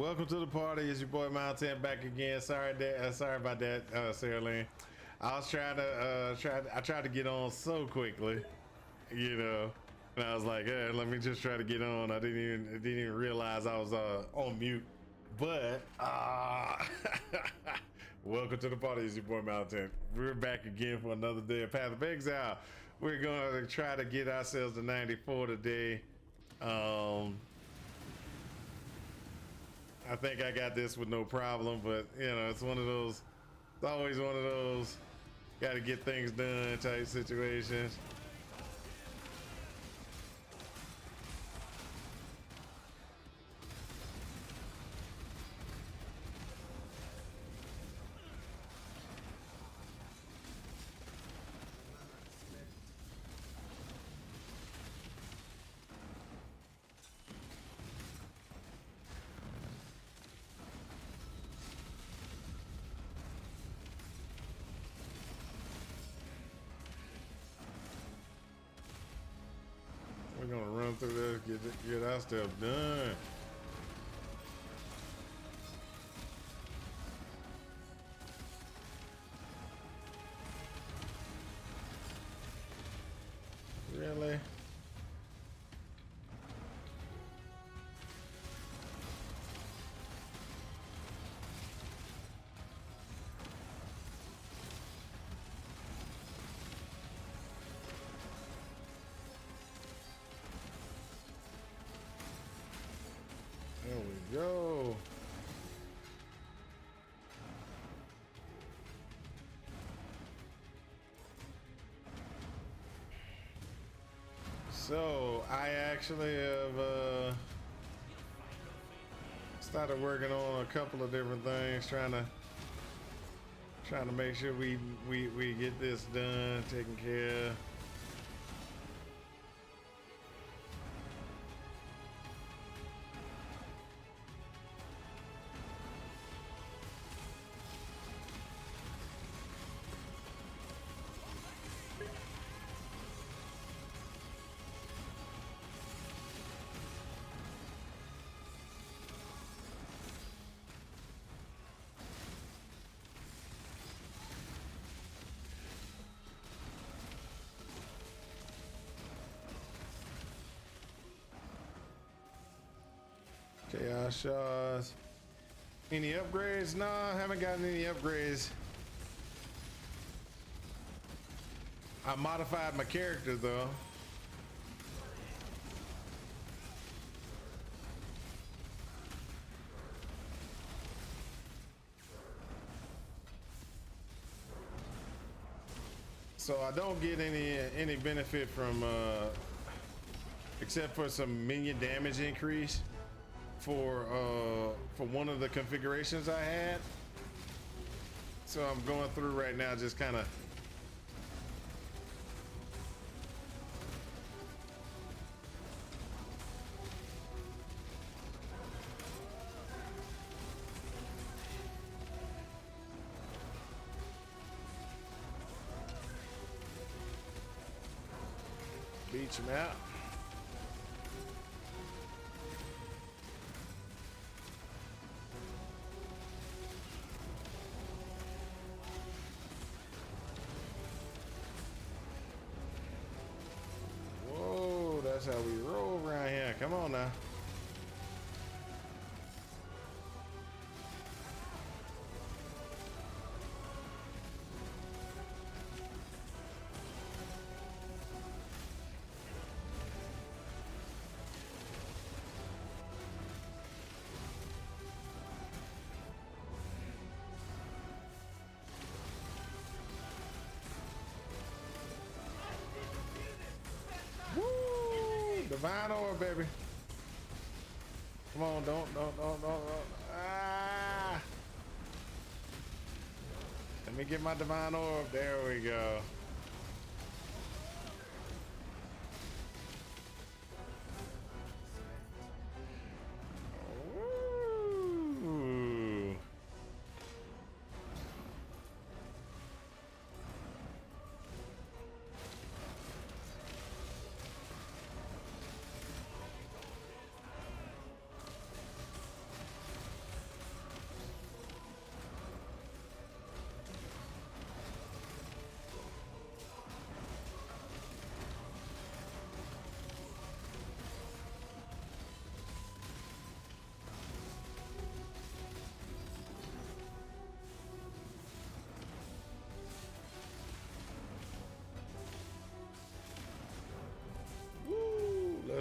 Welcome to the party. It's your boy Mountain back again. Sorry about that, Sarah Lynn. I was trying to I tried to get on so quickly, you know, and I was like, hey, let me just try to get on. I didn't even realize I was on mute. But welcome to the party. It's your boy Mountain. We're back again for another day of Path of Exile. We're going to try to get ourselves to 94 today. I think I got this with no problem, but you know, it's one of those, it's always one of those got to get things done type situations. We're gonna run through this, get our stuff done. Really? There we go. So I actually have started working on a couple of different things, trying to make sure we get this done, taken care of. Chaos shards. Any upgrades? No, I haven't gotten any upgrades. I modified my character though. So I don't get any benefit from except for some minion damage increase for one of the configurations I had. So I'm going through right now, just kind of beach him out. That's how we roll around here. Come on now. Divine orb, baby. Come on, don't. Ah! Let me get my divine orb. There we go. Ooh.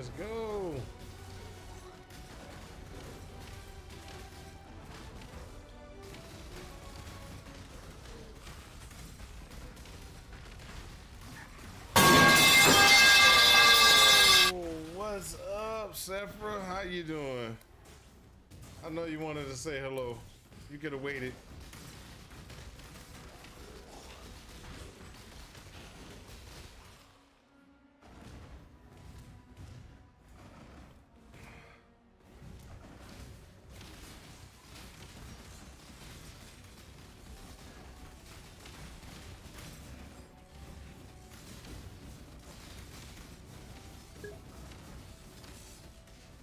Let's go. What's up, Sephra? How you doing? I know you wanted to say hello. You could have waited.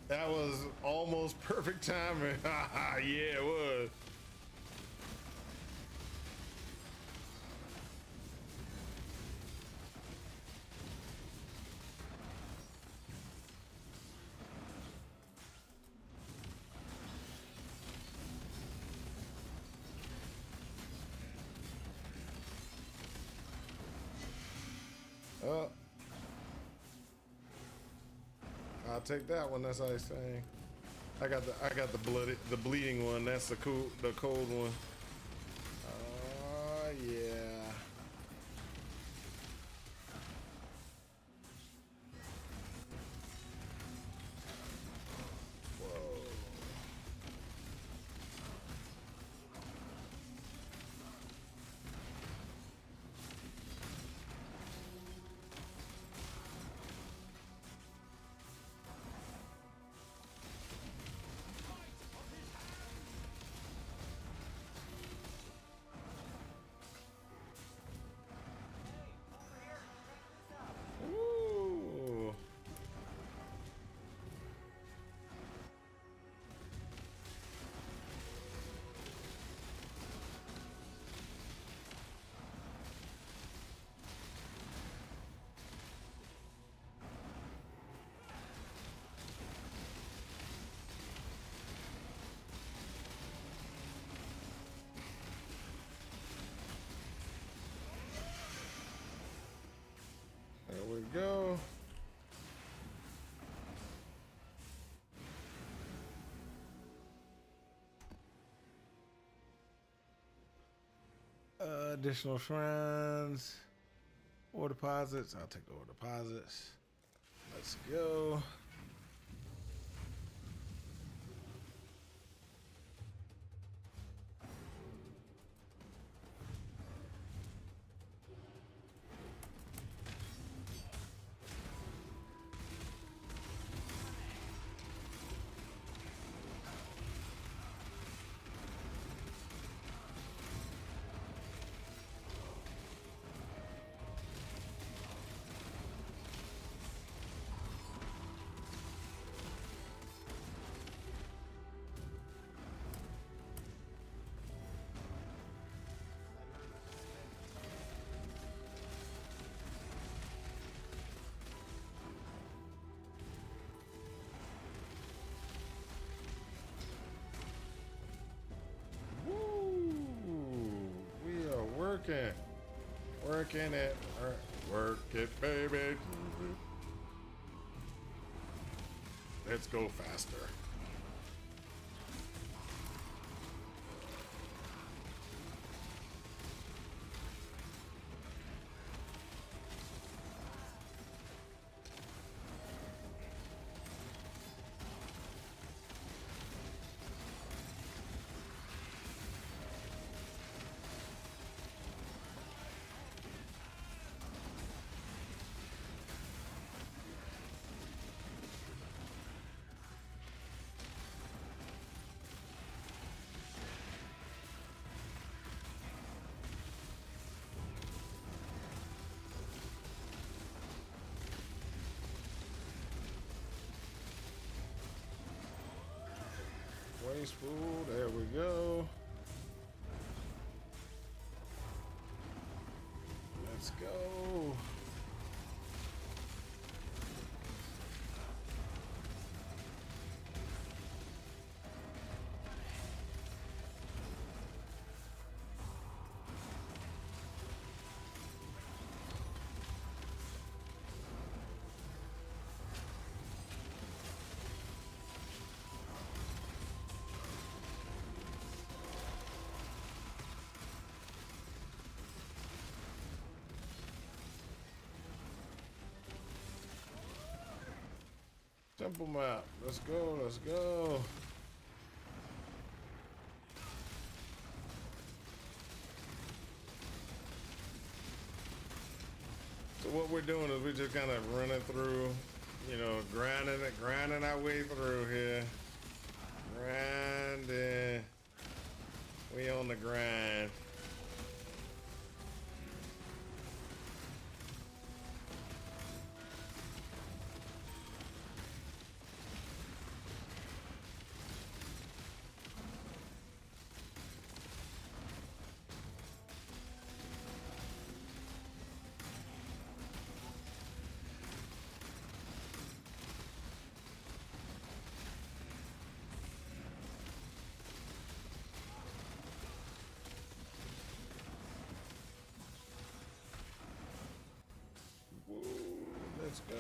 That was almost perfect timing. Yeah, it was. Oh, I'll take that one. That's how he's saying. I got the bleeding one. That's the cold one. Yeah. Whoa. Ooh. There we go. Additional shrines, ore deposits. I'll take the ore deposits. Let's go. Working it, work it, baby. Let's go faster. Wasteful, there we go. Let's go. Simple map. Let's go. Let's go. So what we're doing is we're just kind of running through, you know, grinding our way through here. Grinding. We on the grind. Let's go.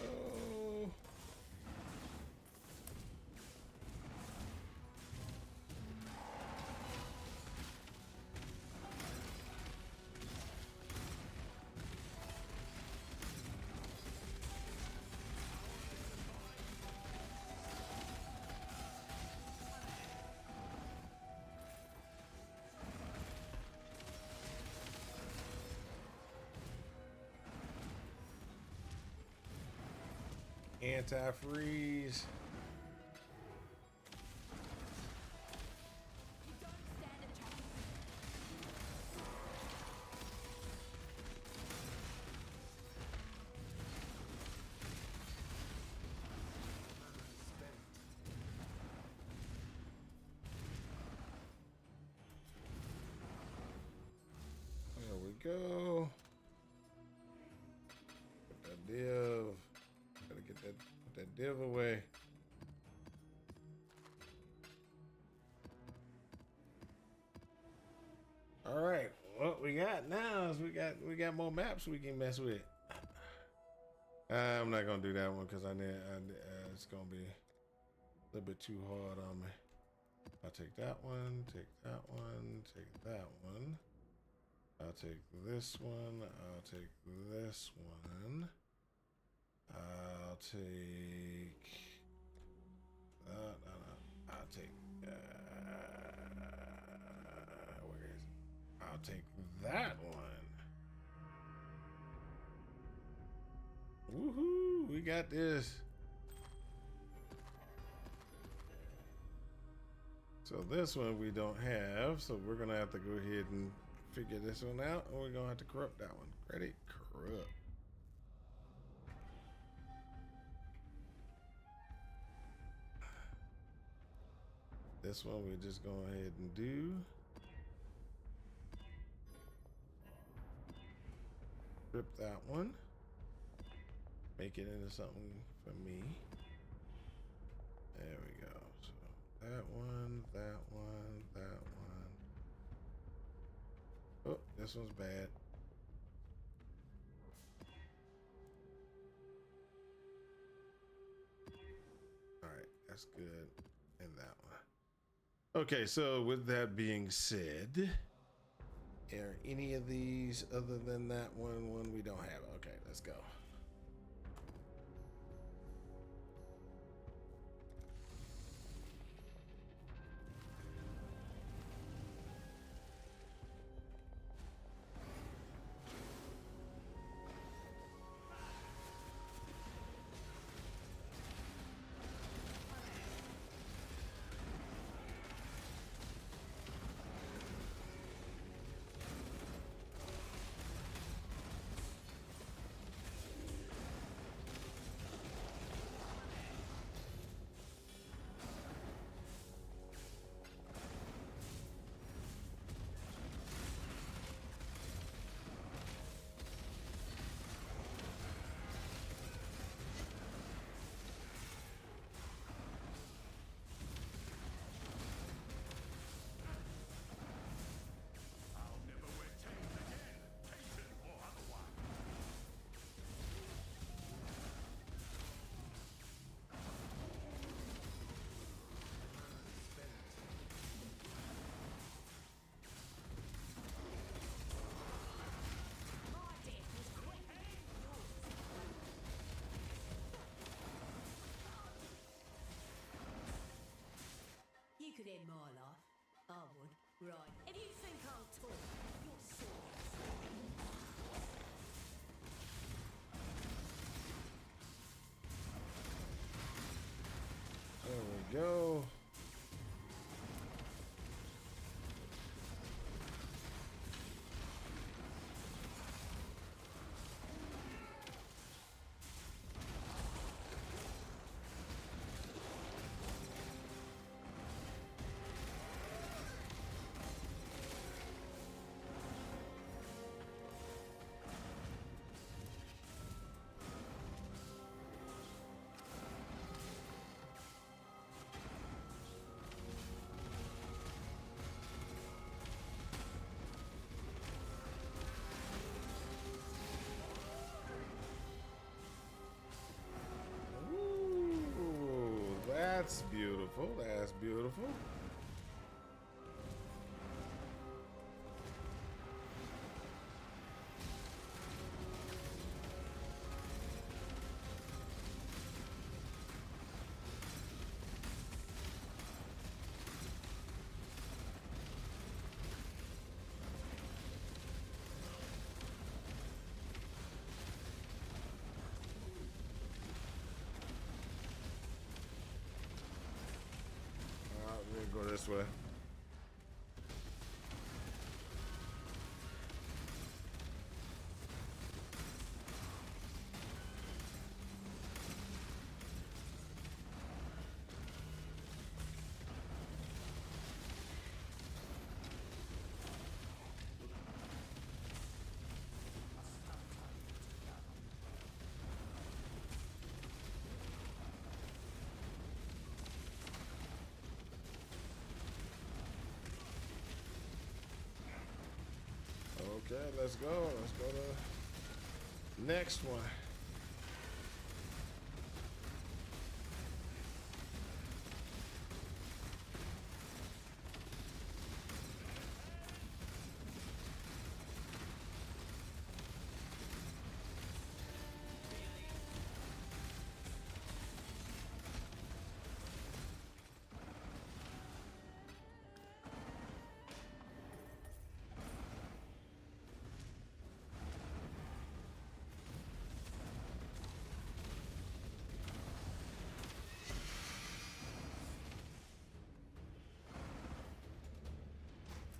Anti-freeze. There we go. Put that div. Gotta get that, put that div away. All right, what we got now is we got more maps we can mess with. I'm not gonna do that one because it's gonna be a little bit too hard on me. I'll take that one, take that one, take that one. I'll take this one. I'll take this one. I'll take I'll take where is it? I'll take that one. Woohoo! We got this. So this one we don't have, so we're gonna have to go ahead and figure this one out, or we're gonna have to corrupt that one. Credit corrupt. This one we're just going ahead and do. Rip that one. Make it into something for me. There we go. So that one, that one, that one. Oh, this one's bad. All right, that's good. And that one. Okay, so with that being said, are any of these other than that one we don't have? Okay, let's go. could end my life, I would. Right. If you think I'll talk, you're serious. There we go. Ooh, that's beautiful. That's beautiful. We're gonna go this way. Okay, let's go. Let's go to next one.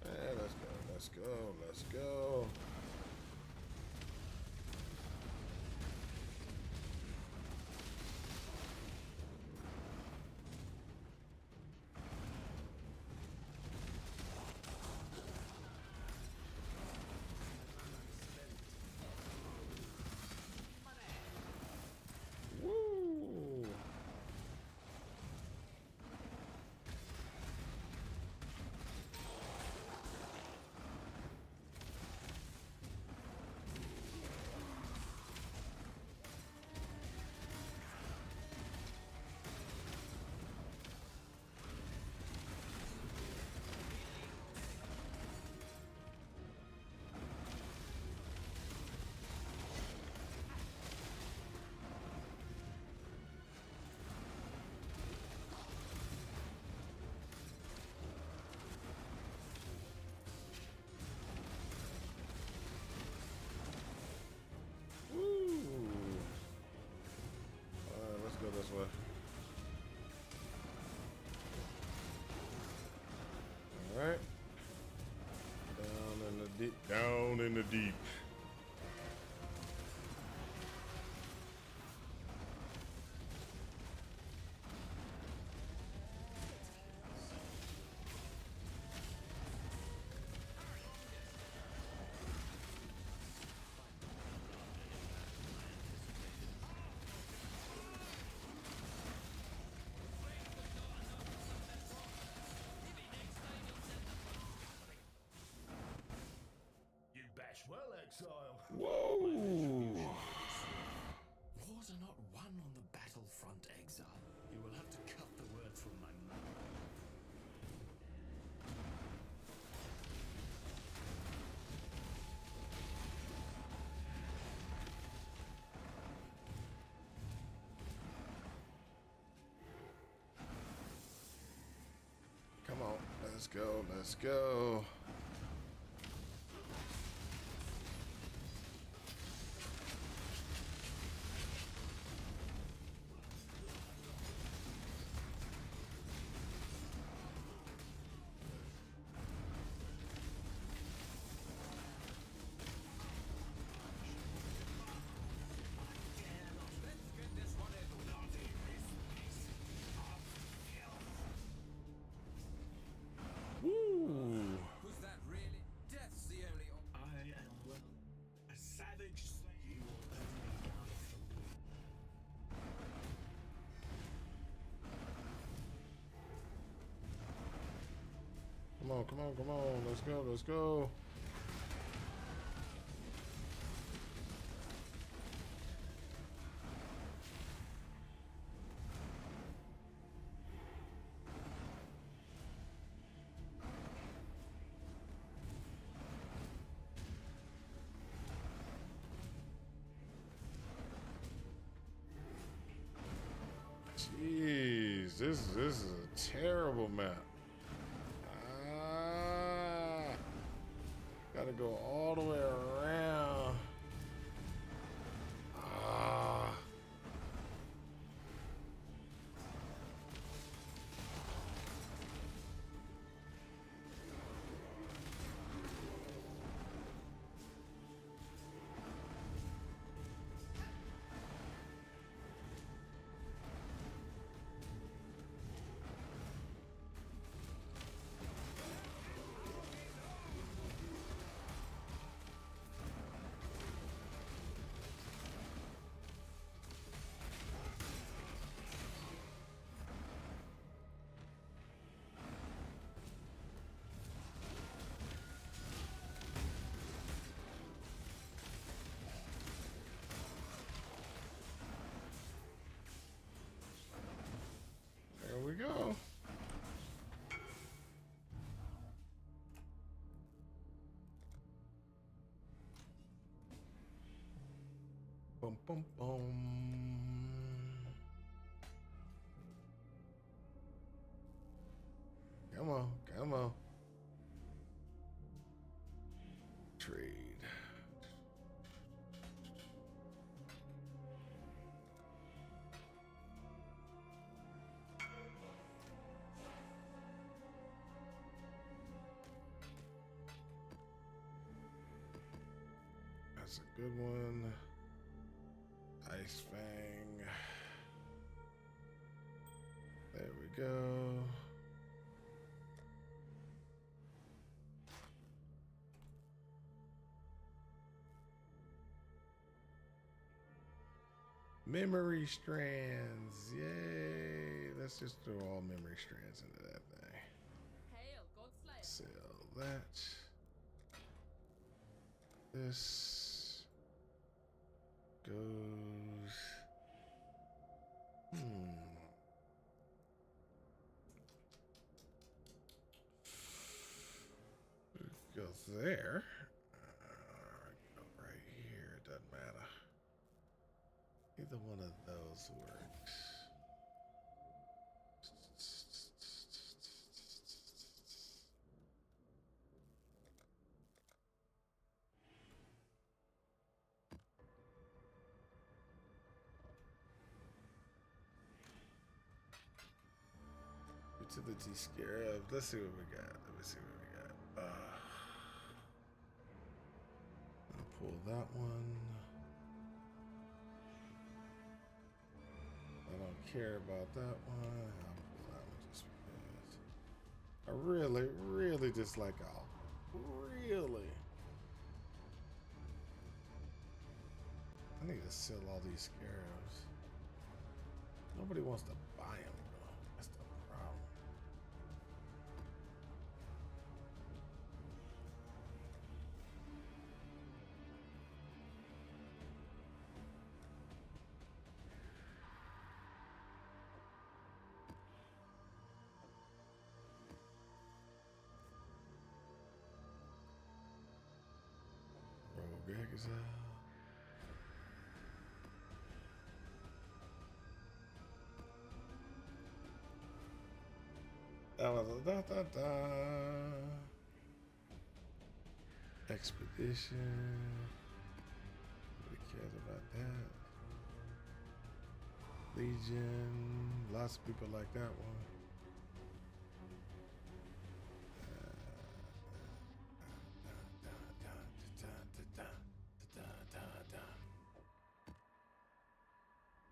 Hey, let's go. Let's go. Let's go. Woo! Woo! All right, let's go this way. All right. Down in the deep. Down in the deep. Well, Exile. Whoa! Wars are not won on the battlefront, Exile. You will have to cut the words from my mouth. go, let's go. Was that really? Death's the only I am well. A savage. You will only die from me. Come on, come on, come on. Let's go, let's go. Jeez, this is a terrible map. Gotta go all the way around. There we go. Boom, boom, boom. Come on, come on. Trade. That's a good one. Ice Fang. There we go. Memory strands. Yay. Let's just throw all memory strands into that thing. Hail, Godslayer. Sell that. This goes. It goes there. Go right here. It doesn't matter. Either one of those works. Utility Scarab. Let's see what we got. Let me see what we got. I'll pull that one. I don't care about that one. I'll pull that one just because. I really, really dislike Al. Really. I need to sell all these scarabs. Nobody wants to buy them, though. That's the problem. Rogue Exile. That was a expedition. Nobody cares about that. Legion. Lots of people like that one.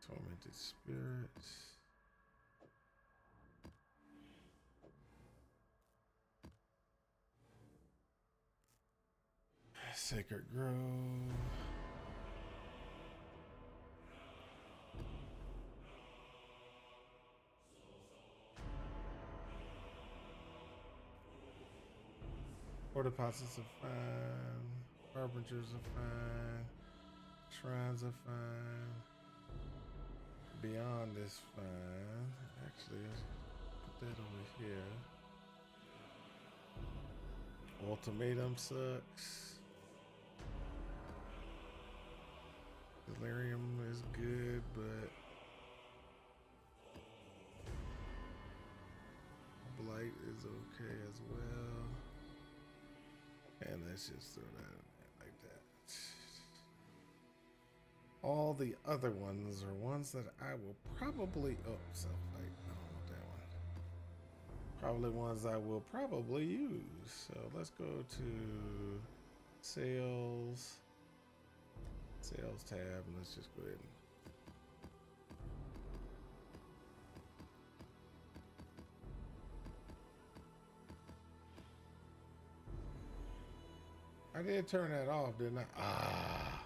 Tormented spirits. Sacred Grove. Four deposits are fine. Harbingers are fine. Shrines are fine. Beyond is fine. Actually, let's put that over here. Ultimatum sucks. Delirium is good, but Blight is okay as well. And let's just throw that in there like that. All the other ones are ones that I will probably, oh, self-fight, I don't want that one. Probably ones I will probably use. So let's go to sales tab, and let's just go ahead and I did turn that off, didn't I? Ah,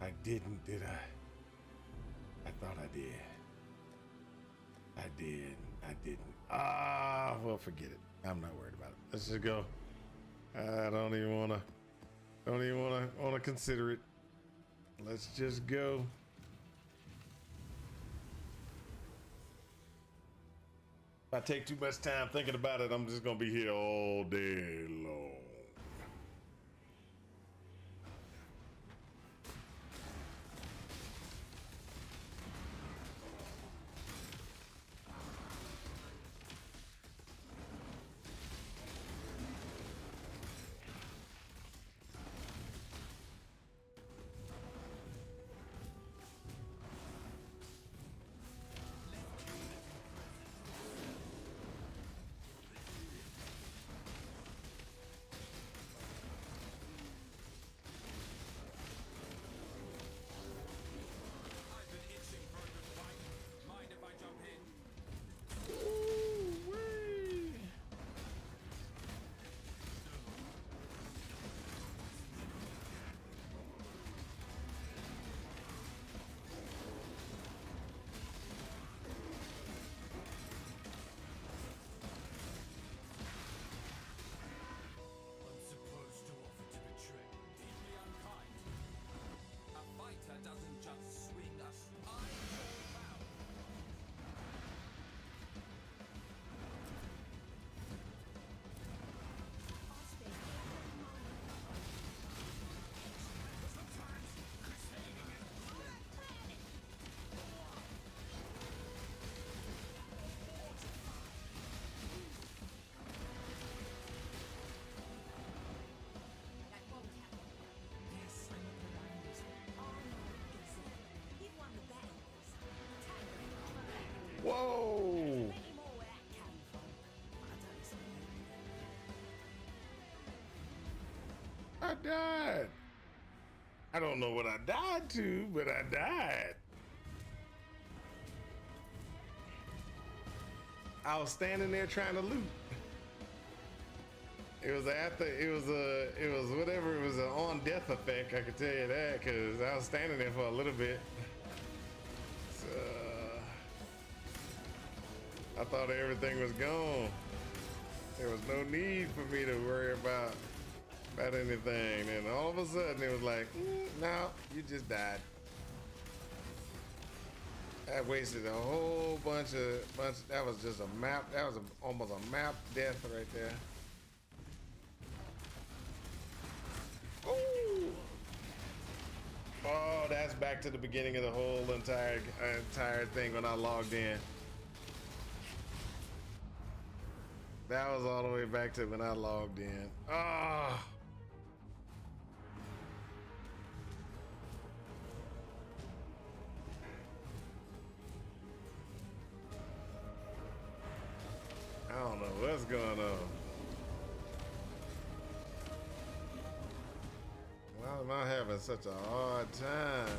I didn't, did I? I thought I did. I did. I didn't. Ah, well, forget it. I'm not worried about it. Let's just go. I don't even wanna consider it. Let's just go. If I take too much time thinking about it, I'm just gonna be here all day long. Whoa! I died. I don't know what I died to, but I died. I was standing there trying to loot. It was whatever, it was an on death effect, I could tell you that, because I was standing there for a little bit. So, I thought everything was gone. There was no need for me to worry about anything. And all of a sudden it was like, no, you just died. That wasted a whole bunch, that was just a map. That was almost a map death right there. Ooh. Oh, that's back to the beginning of the whole entire thing when I logged in. That was all the way back to when I logged in. Ah. I don't know what's going on. Why am I having such a hard time?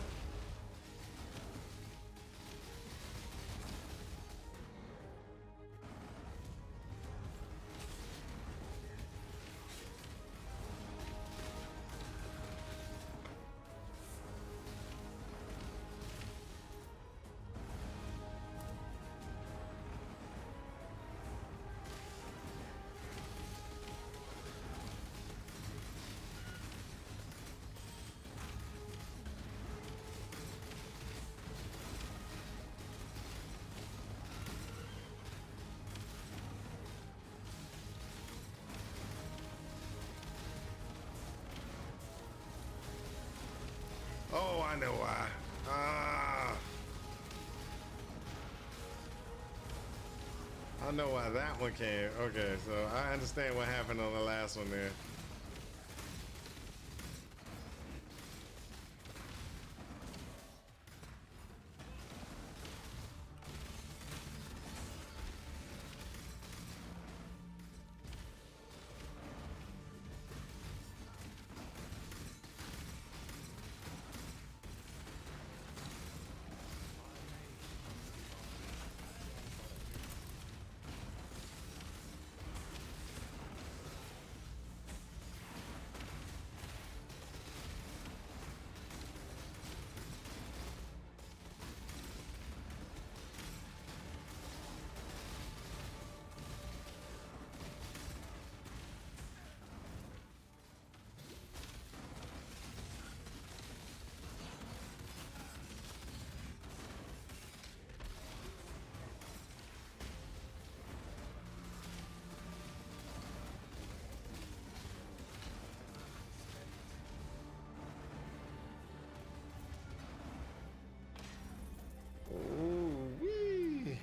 Oh, I know why. I know why that one came. Okay, so I understand what happened on the last one there. Ooh-wee.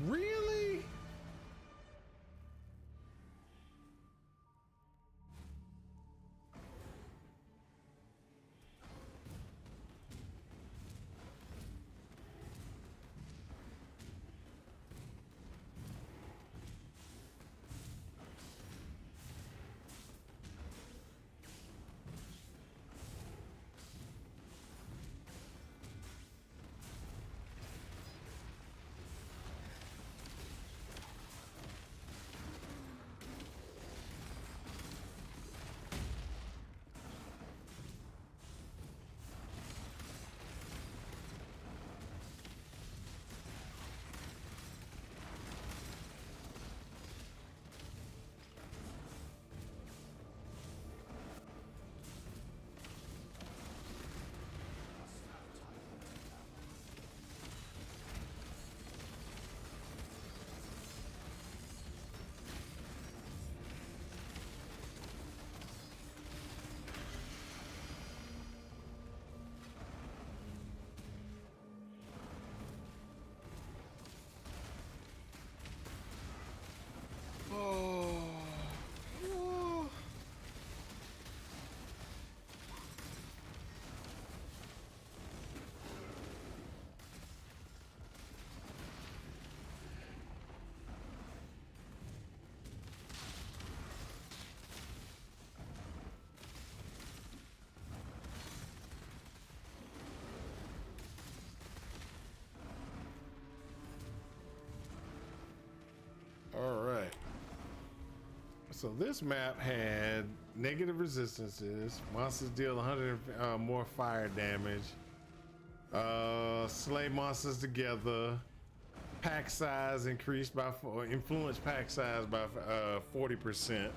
Really? All right. So this map had negative resistances. Monsters deal 100 more fire damage. Slay monsters together. Pack size increased by influence pack size by 40%. It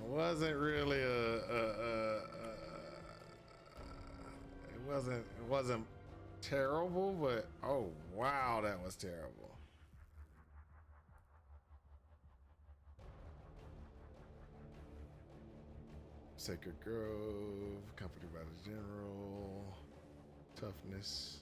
wasn't really it wasn't terrible, but oh wow, that was terrible. Sacred Grove, accompanied by the general. Toughness.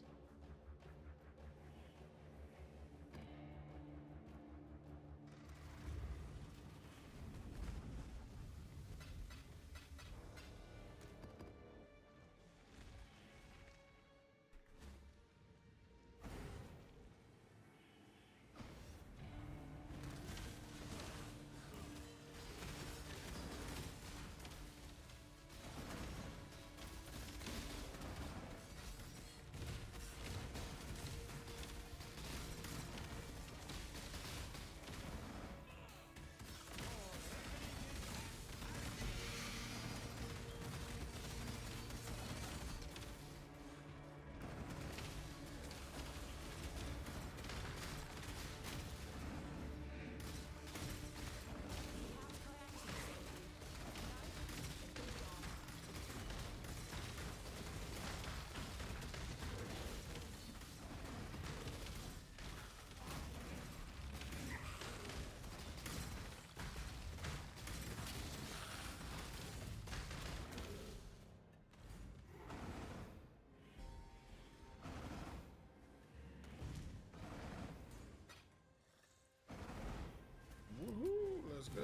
Woohoo, let's go.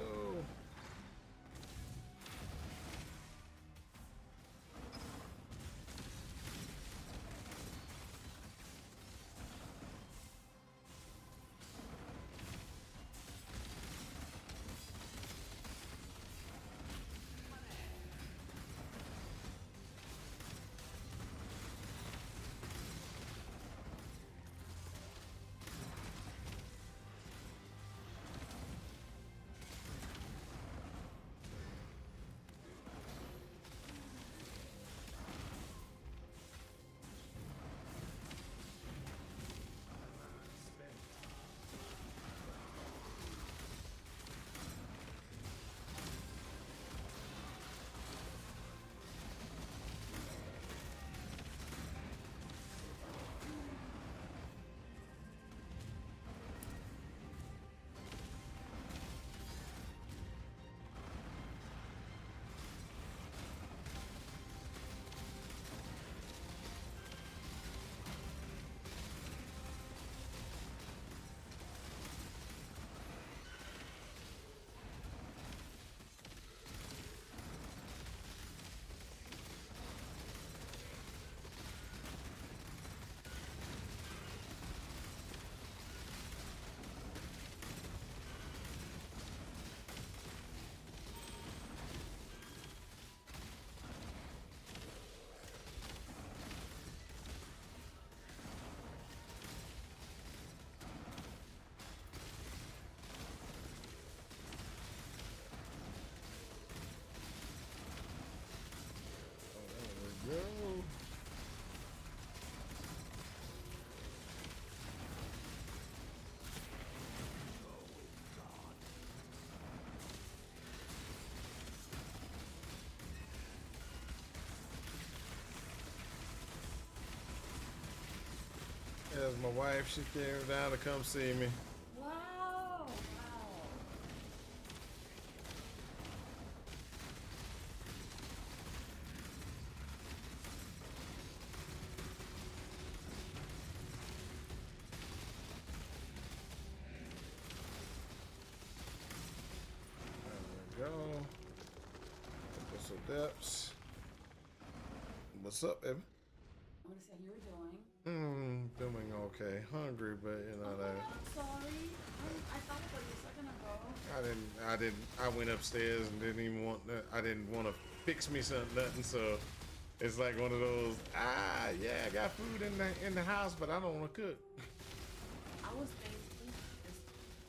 There we go. There's my wife. She came down to come see me. Wow. Wow. There we go. What's up, Depths? What's up, Evan? I want to see how you were doing. Doing okay. Hungry, but you know that. I'm sorry. I thought about you a second ago. I went upstairs and didn't even want to, I didn't want to fix me nothing, so it's like one of those, yeah, I got food in the house, but I don't want to cook. I was basically just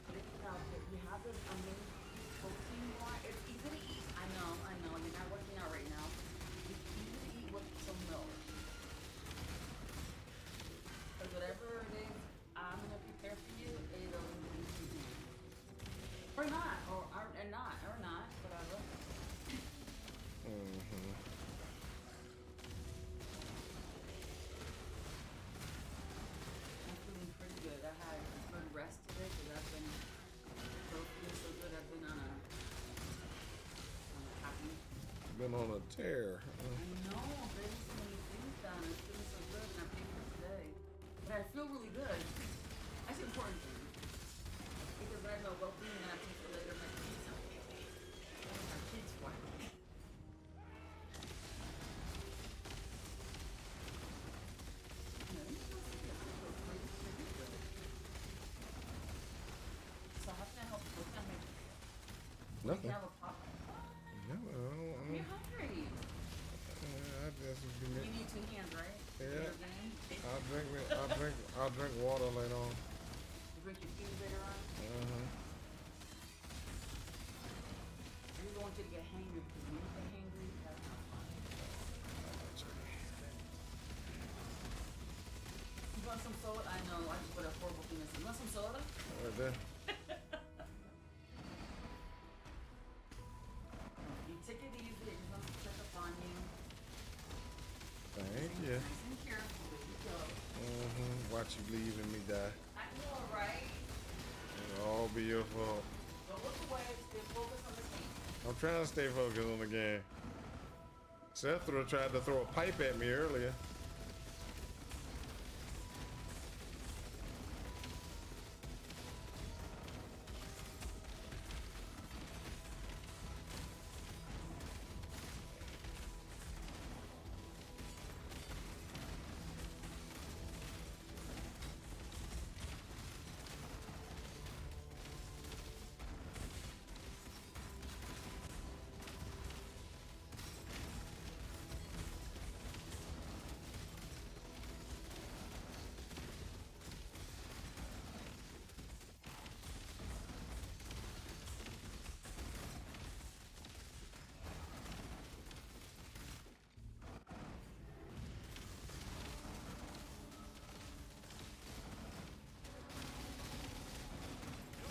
putting it out there. You have this amazing protein bar. It's easy to eat. I know. You're not working out right now. It's easy to eat with some milk. been on a tear. I know, getting so many things done. It's feeling so good, and I paid for it today. But I feel really good. That's important thing. Because I know well-being and I pay for later my kids. My kids want it. So how can I help you? What can I make? Nothing. You have a pop? No, You're hungry. I just give You me. need 2 hands, right? Yeah. Your game? I'll drink water later on. You drink your tea later on? Uh-huh. I just don't want you to get hangry because when you get hangry, that's not fun. You want some soda? I know, I just put a horrible thing in this. You want some soda? Right there. You take it easy, I just want to check up on you. Thank you. Nice and careful, there you go. Watch you leaving me die. I know, right? It'll all be your fault. Don't look away, stay focused on the game. I'm trying to stay focused on the game. Seth tried to throw a pipe at me earlier.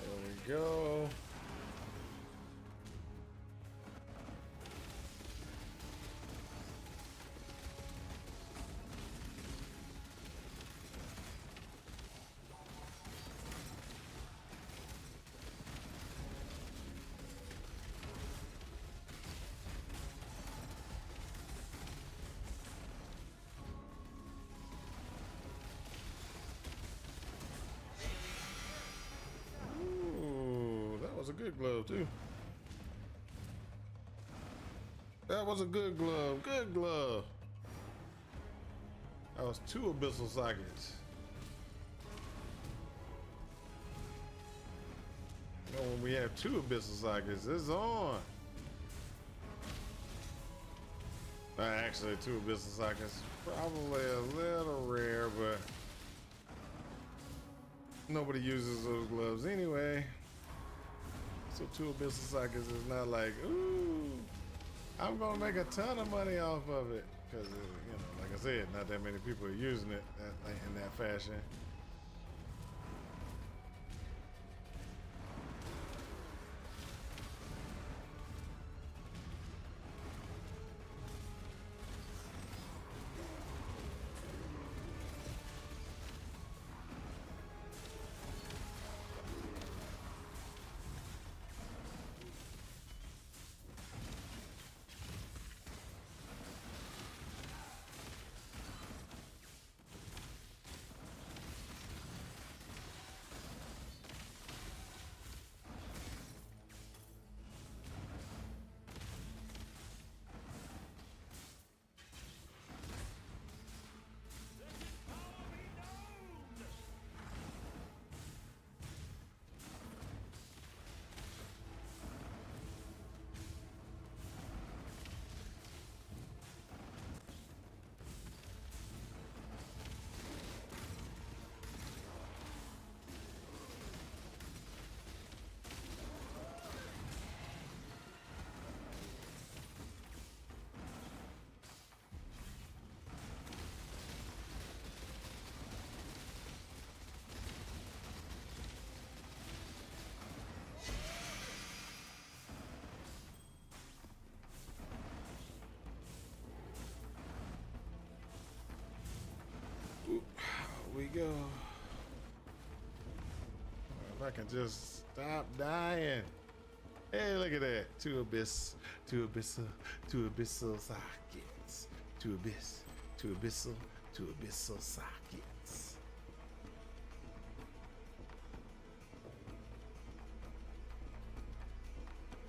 There we go. Ooh, that was a good glove too. That was a good glove. Good glove. That was 2 abyssal sockets. You know, when we have 2 abyssal sockets, it's on. Actually, 2 abyssal sockets, probably a little rare, but nobody uses those gloves anyway. So 2 abyssal sockets is not like, ooh, I'm gonna make a ton of money off of it. Because, you know, like I said, not that many people are using it in that fashion. We go. If I can just stop dying. Hey, look at that. Two abyssal sockets. Two abyssal sockets.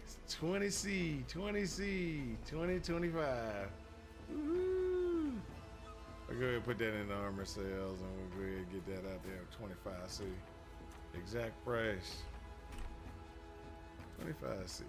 It's 20C, 2025. Woo-hoo. I'll go ahead and put that in the armor sales and we'll go ahead and get that out there. 25C. Exact price. 25C.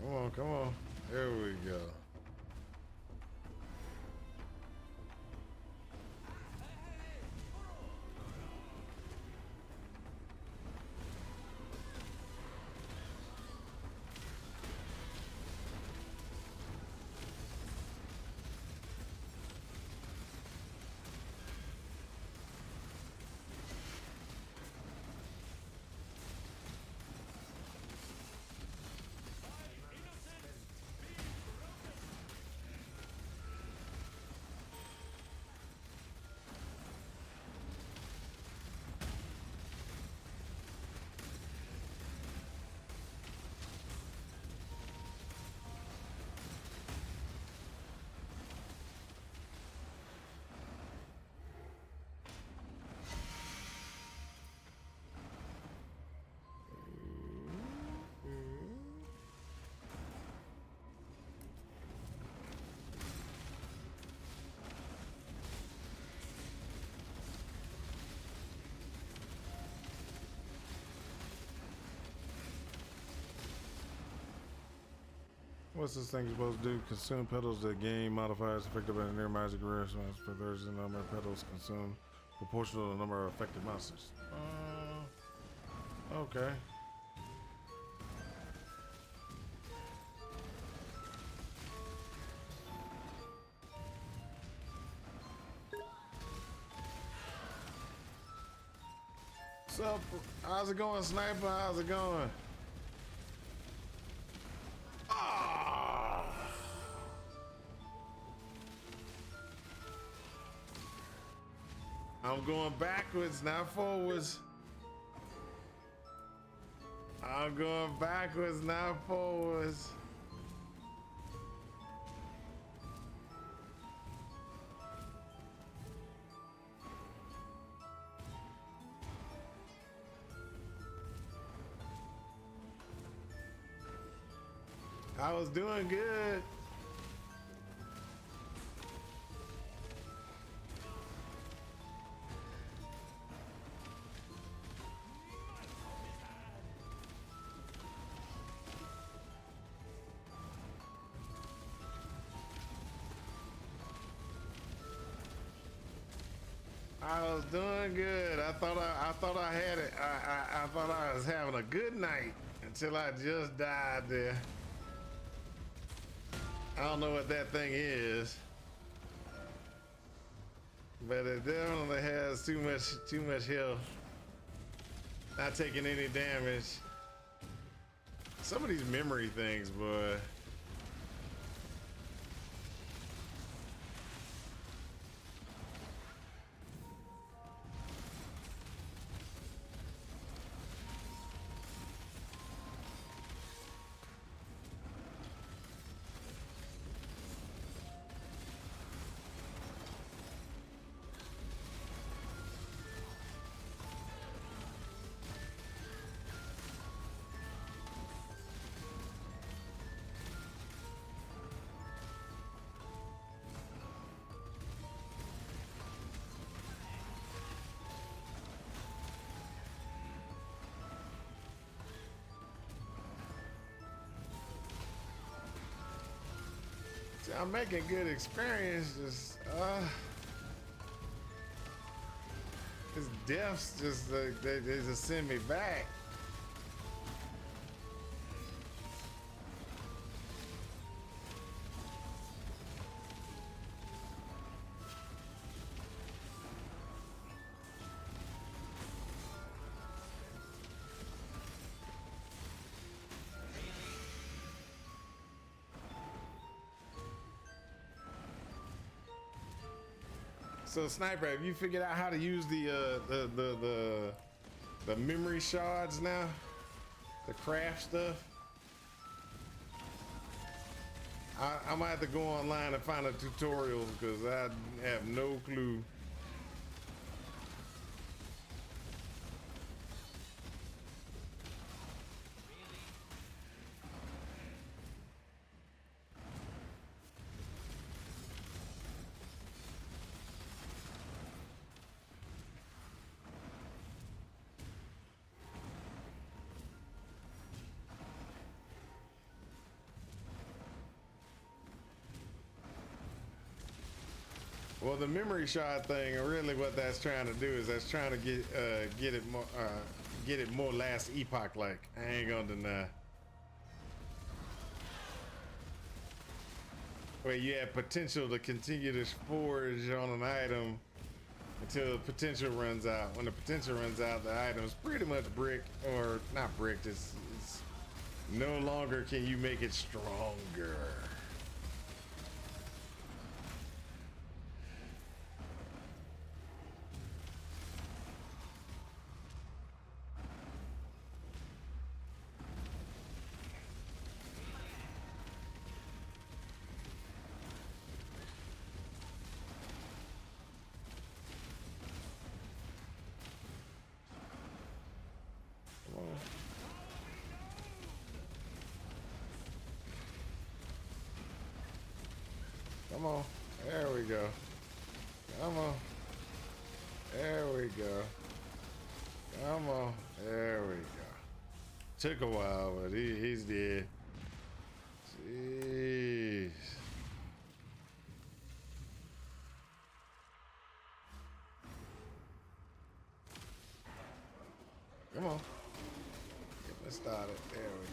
Come on, come on. There we go. What's this thing supposed to do? Consume petals that gain modifiers affected by the near magic response for there's the number of petals consumed proportional to the number of affected monsters. Okay. What's up? How's it going, Sniper? How's it going? I'm going backwards, not forwards. I'm going backwards, not forwards. I was doing good. I was doing good. I thought I had it. I thought I was having a good night until I just died there. I don't know what that thing is, but it definitely has too much health. Not taking any damage. Some of these memory things, boy. See, I'm making good experience. Just his deaths just they just send me back. So Sniper, have you figured out how to use the memory shards now? The craft stuff? I might have to go online and find a tutorial because I have no clue. Well, the memory shard thing, really, what that's trying to do is that's trying to get it more last epoch like. I ain't gonna deny. Where you have potential to continue to forge on an item until the potential runs out. When the potential runs out, the item's pretty much brick, or not bricked. It's no longer can you make it stronger. Come on. There we go. Come on. There we go. Come on. There we go. Took a while, but he's dead. Jeez. Come on. Get me started. There we go.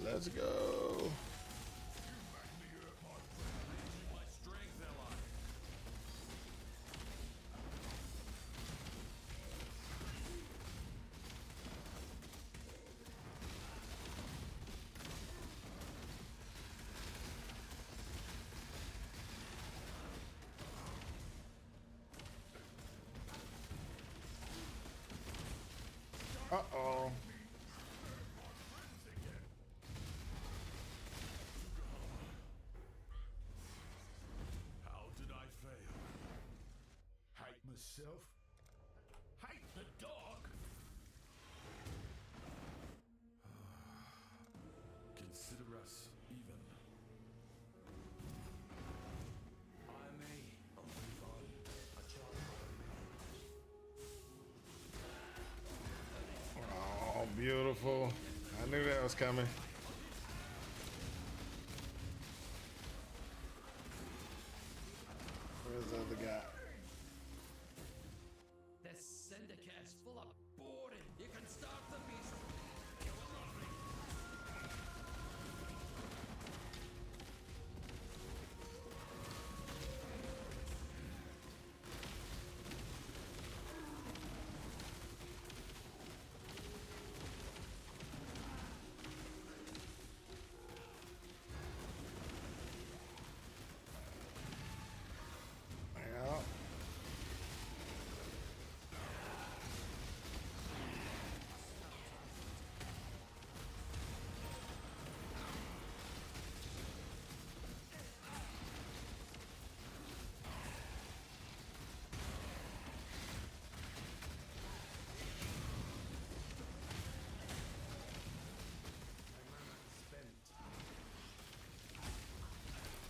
Let's go. Uh-oh. Myself? Hate the dog? Consider us even. I'm a child. Oh, beautiful. I knew that was coming. Where's the other guy? Full of boarding. You can start the beast.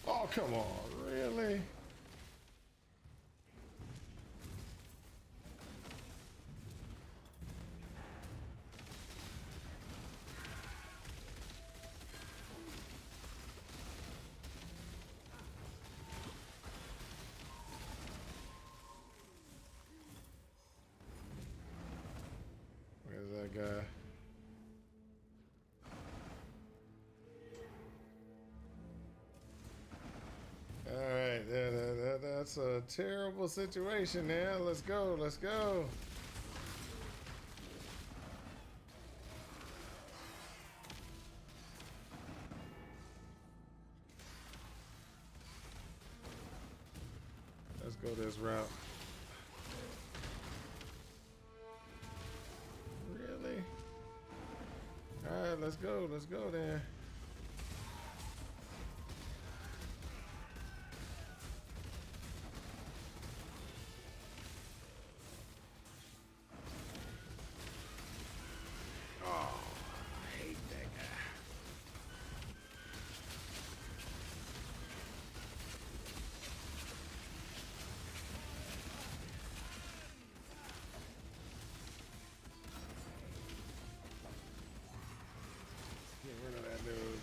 Oh, come on, really? Where's that guy? that's a terrible situation now. Let's go, let's go. Let's go this route. Really? Alright, let's go then.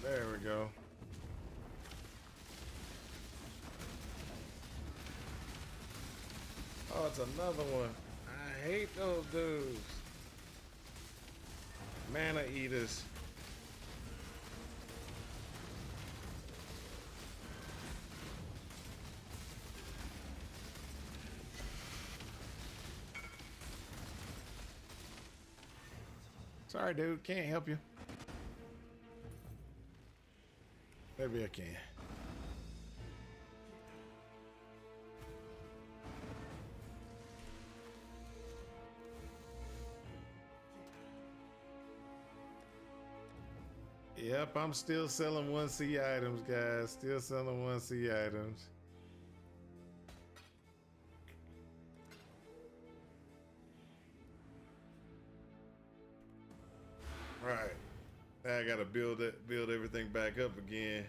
There we go. Oh, it's another one. I hate those dudes. Mana eaters. Sorry, dude. Can't help you. Maybe I can. Yep, I'm still selling 1C items, guys. Still selling 1C items. Right. Now I gotta build everything back up again.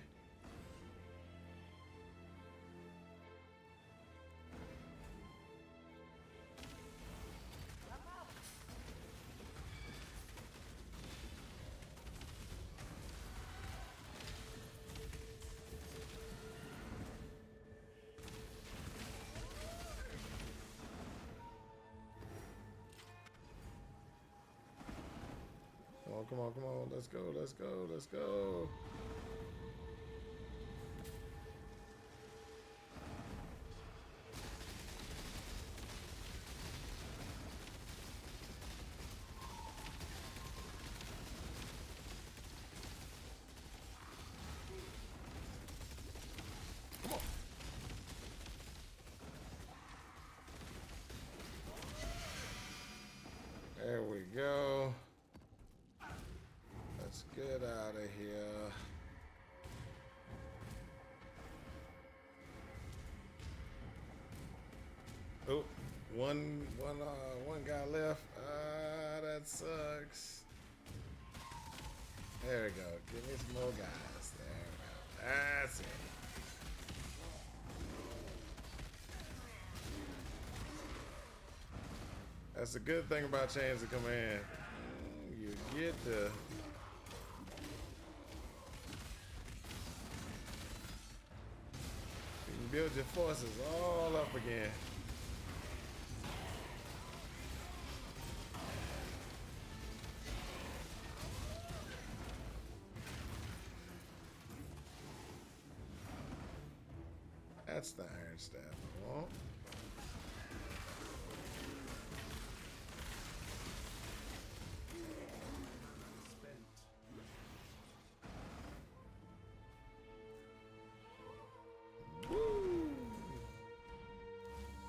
Come on, come on. Let's go, let's go, let's go. Come on. There we go. Let's get out of here. Oh, one guy left. That sucks. There we go. Give me some more guys. There we go. That's it. That's the good thing about chains of command. You get the build your forces all up again. That's the iron staff I want.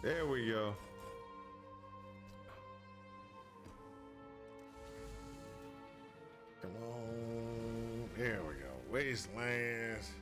There we go. Come on. There we go. Wastelands.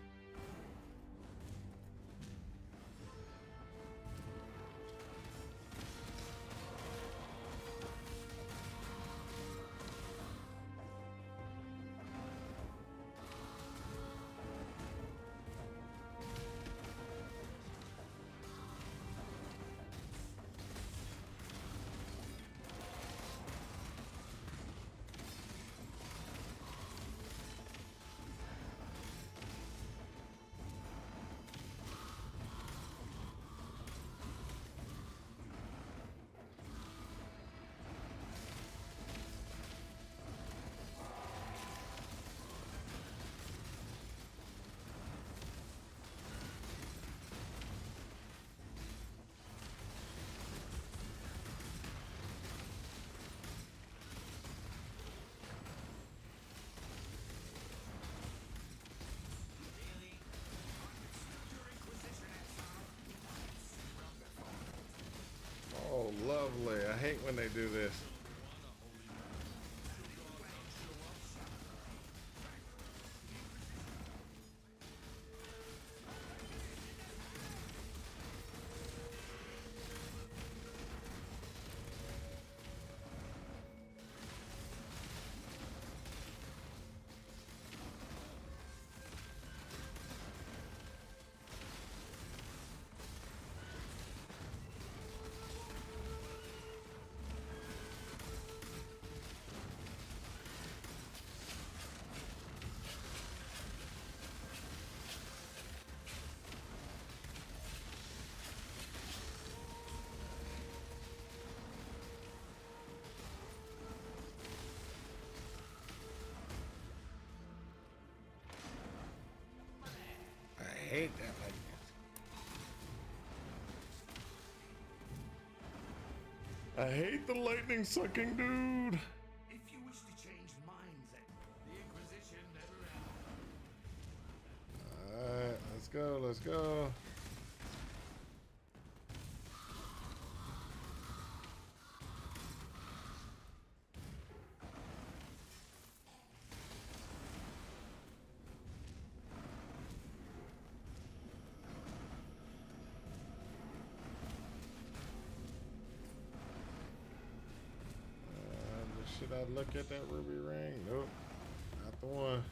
do this. I hate that like I hate the lightning sucking dude. If you wish to change minds, the Inquisition never ends. Alright, let's go, let's go. Should I look at that ruby ring? Nope, not the one.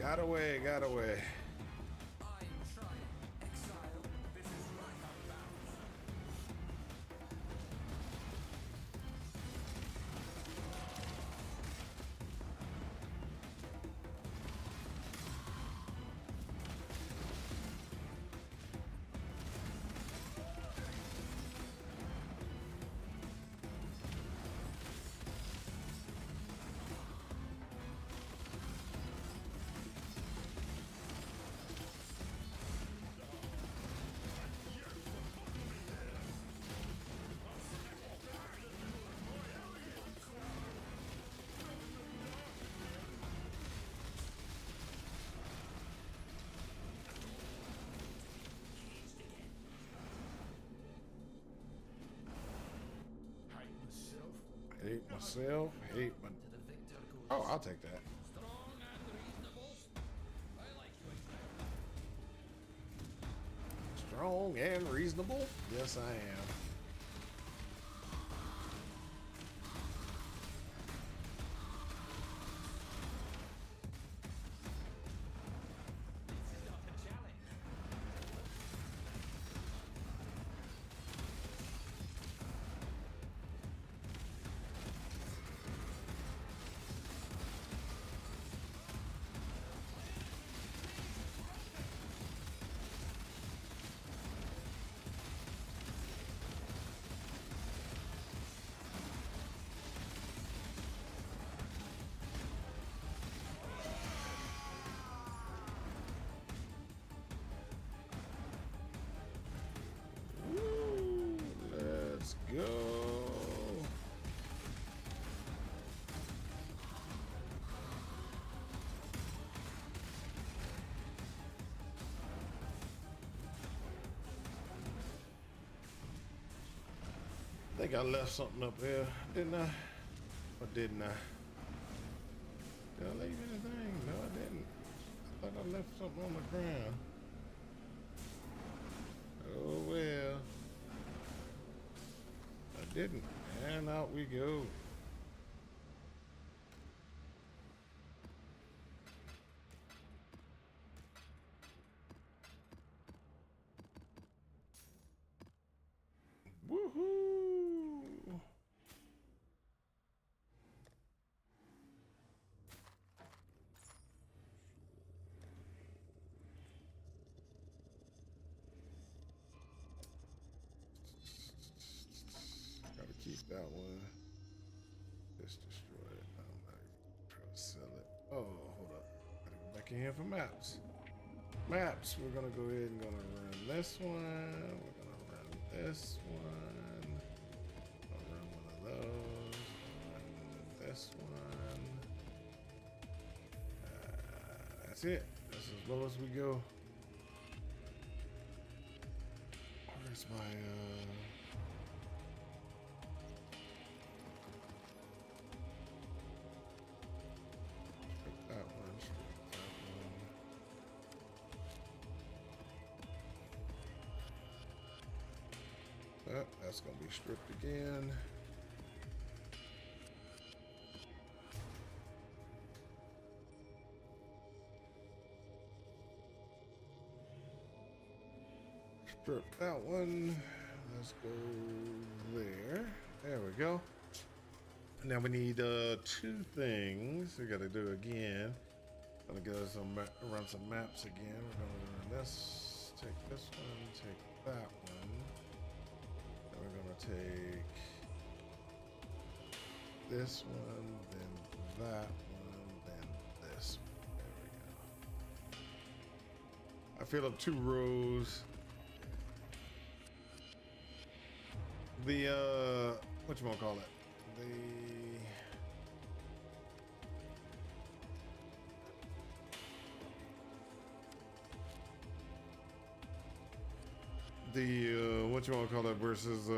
Got away, got away. I am trying. Exile. This is right out of bounds. Hate myself, hate my. To the victor goes. Oh, I'll take that. Strong and reasonable. I like you, Exile. Strong and reasonable? Yes, I am. This is not a challenge. think I left something up here, didn't I? Or didn't I? Did I leave anything? No, I didn't. I thought I left something on the ground. Oh well. I didn't. And out we go. Woohoo! Gotta keep that one. Just destroy it. I'm not even trying to sell it. Oh, hold up. Gotta go back in here for maps. Maps. We're gonna go ahead and gonna run this one. We're gonna run this one. I'll run one of those. Run this one. That's it. That's as low as we go. Where's my that one, that one. That's gonna be stripped again. Strip that one. Let's go there. There we go. Now we need 2 things. We gotta do again. Gonna go run some maps again. We're gonna run this. Take this one. Take that one. Then we're gonna take this one. Then that one. Then this one. There we go. I filled up 2 rows. The what you wanna call it? The what you wanna call it versus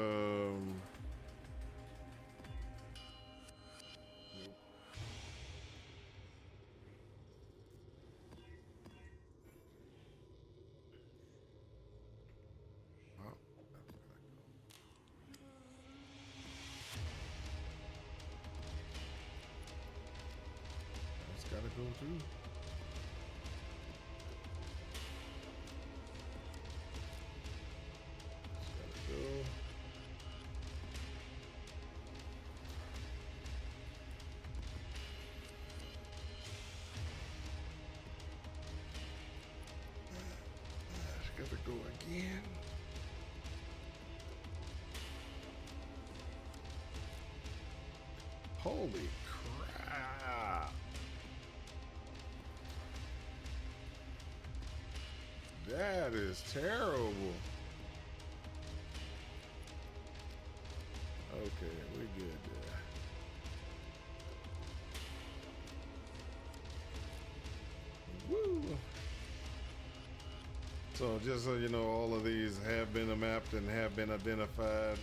gotta go through. Just gotta go. Just gotta go again. Holy crap. That is terrible. Okay, we good there. Woo! So just so you know, all of these have been mapped and have been identified.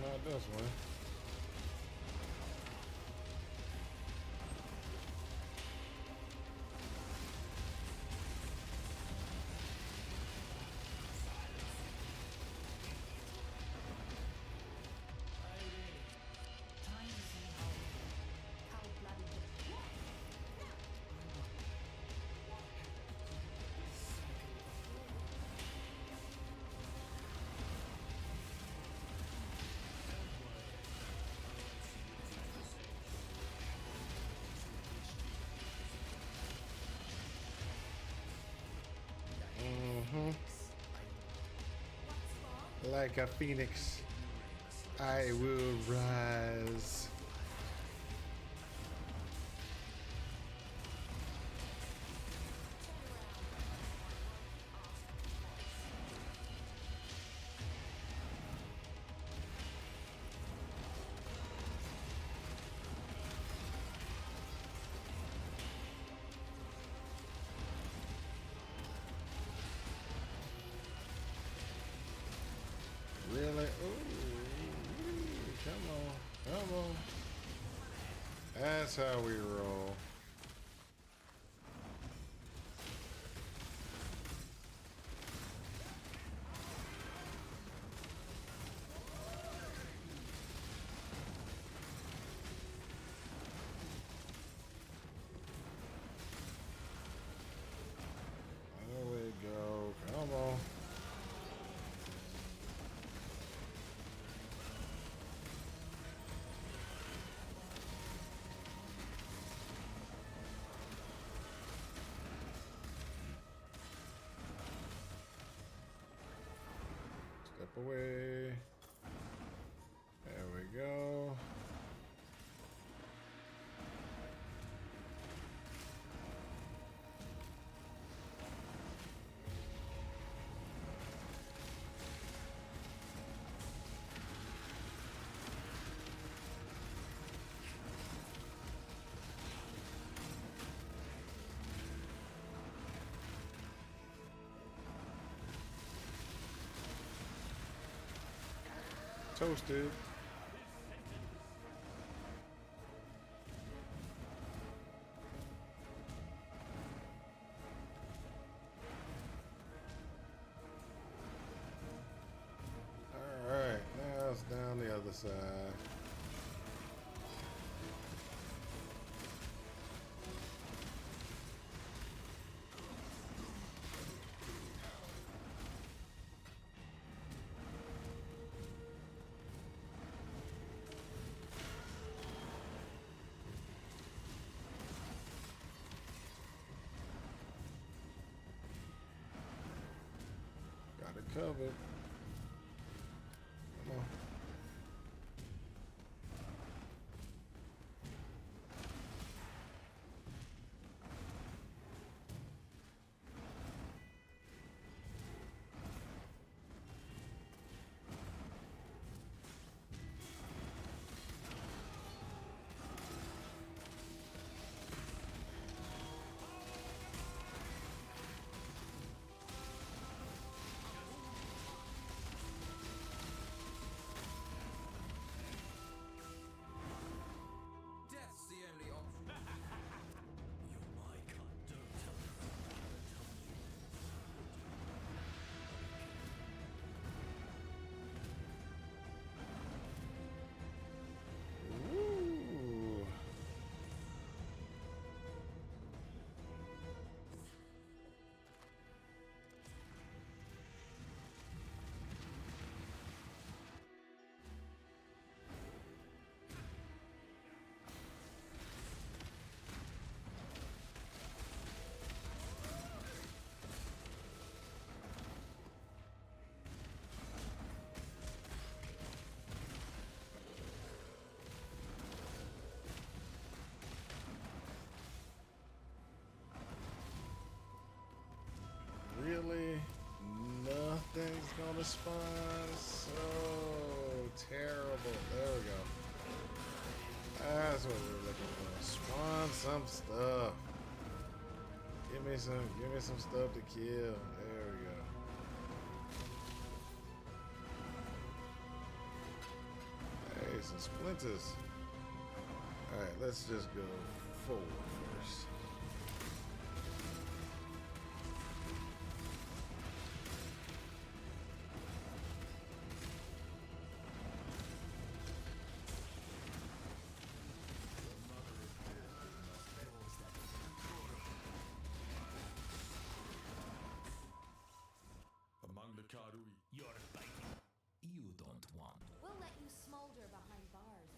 Not this one. Like a phoenix, I will rise. Really? Ooh, come on, come on. That's how we roll. There we go. Come on. Step away. There we go. Toasted. All right, now it's down the other side. Got it covered. Come on. Death's the only option. You're my cut. Don't tell me. Ooh. Really? Nothing's gonna spawn? So terrible. There we go. That's what we're looking for. Spawn some stuff. Give me some stuff to kill. There we go. Hey, some splinters. Alright, let's just go forward first. Among the Karui, you're biting. You don't want. We'll let you smolder behind bars.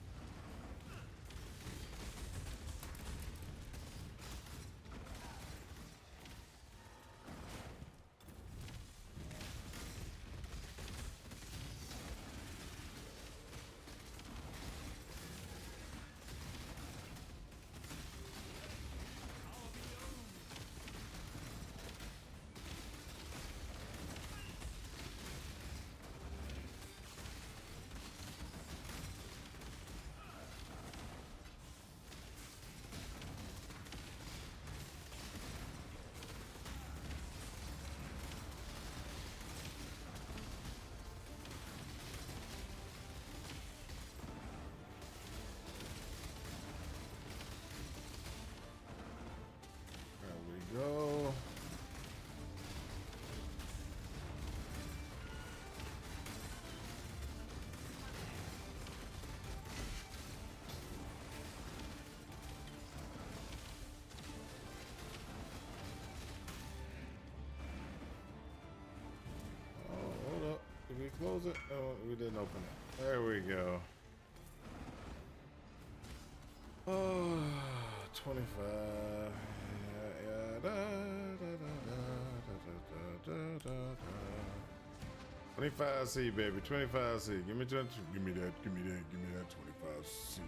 close it? Oh, we didn't open it. There we go. Oh, 25. Yeah, da, da, da, da, da, 25C, baby. 25C. Give me 20. Give me that. Give me that. Give me that 25C.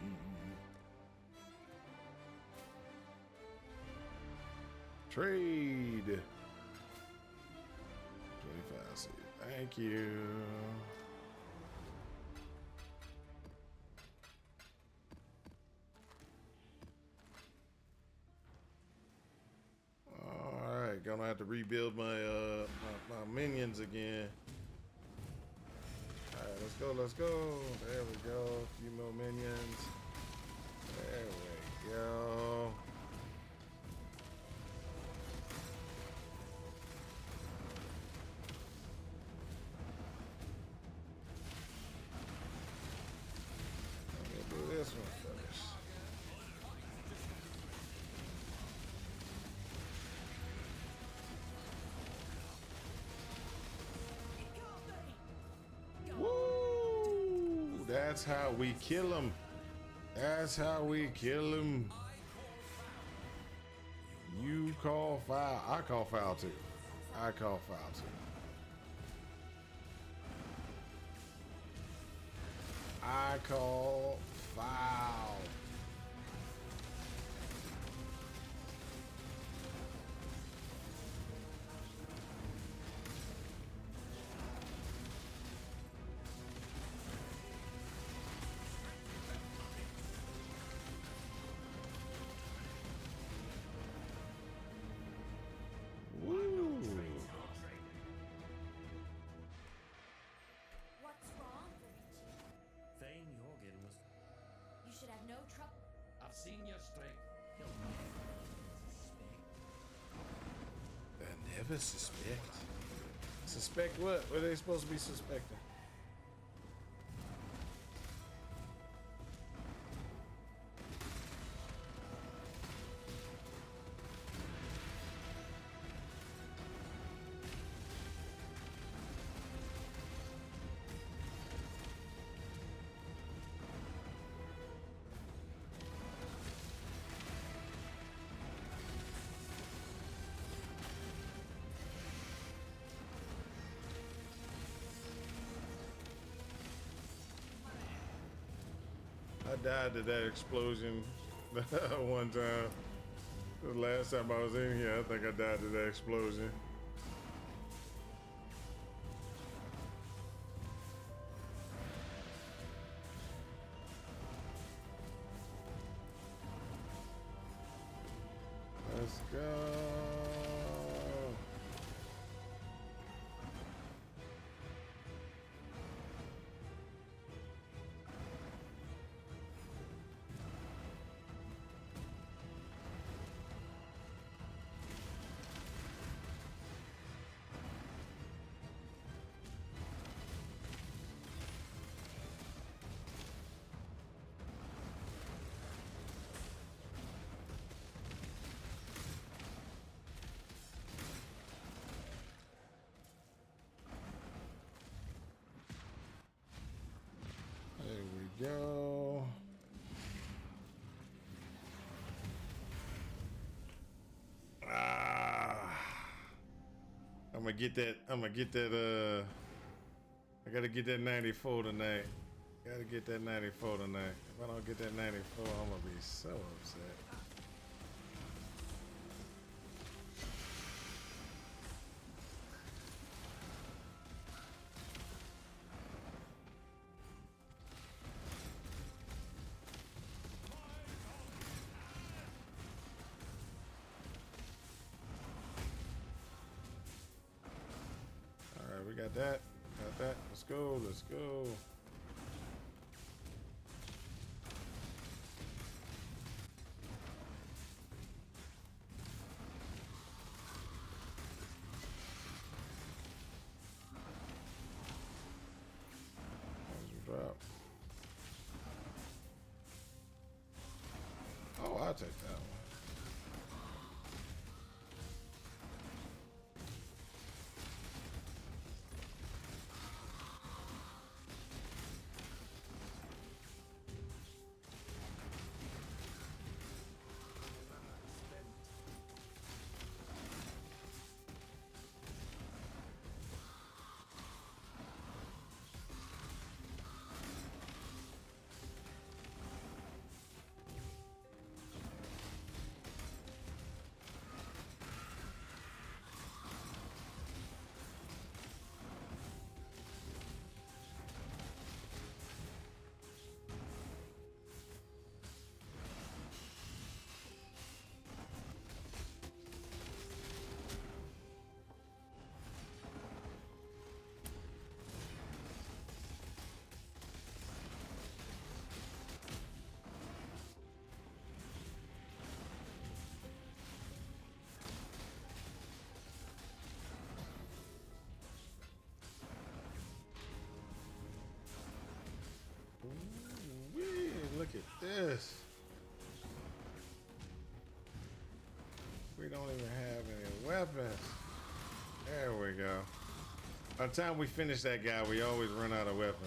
Trade. 25C. Thank you. Alright, gonna have to rebuild my my minions again. Alright, let's go, let's go. There we go. A few more minions. There we go. This one first. Woo! That's how we kill them. That's how we kill them. You call foul. I call foul too. I call foul too. I call foul. Woo. What's wrong, Luigi? Thane Jorgen was. You should have no trouble. I've seen your strength. I never suspect. Suspect what? What are they supposed to be suspecting? I died to that explosion one time. The last time I was in here, I think I died to that explosion. Let's go. There we go. I'm gonna get that, I gotta get that 94 tonight. Gotta get that 94 tonight. If I don't get that 94, I'm gonna be so upset. We got that. Got that. Let's go. Let's go. Drop. Oh, I'll take that one. this? We don't even have any weapons. There we go. By the time we finish that guy, we always run out of weapons.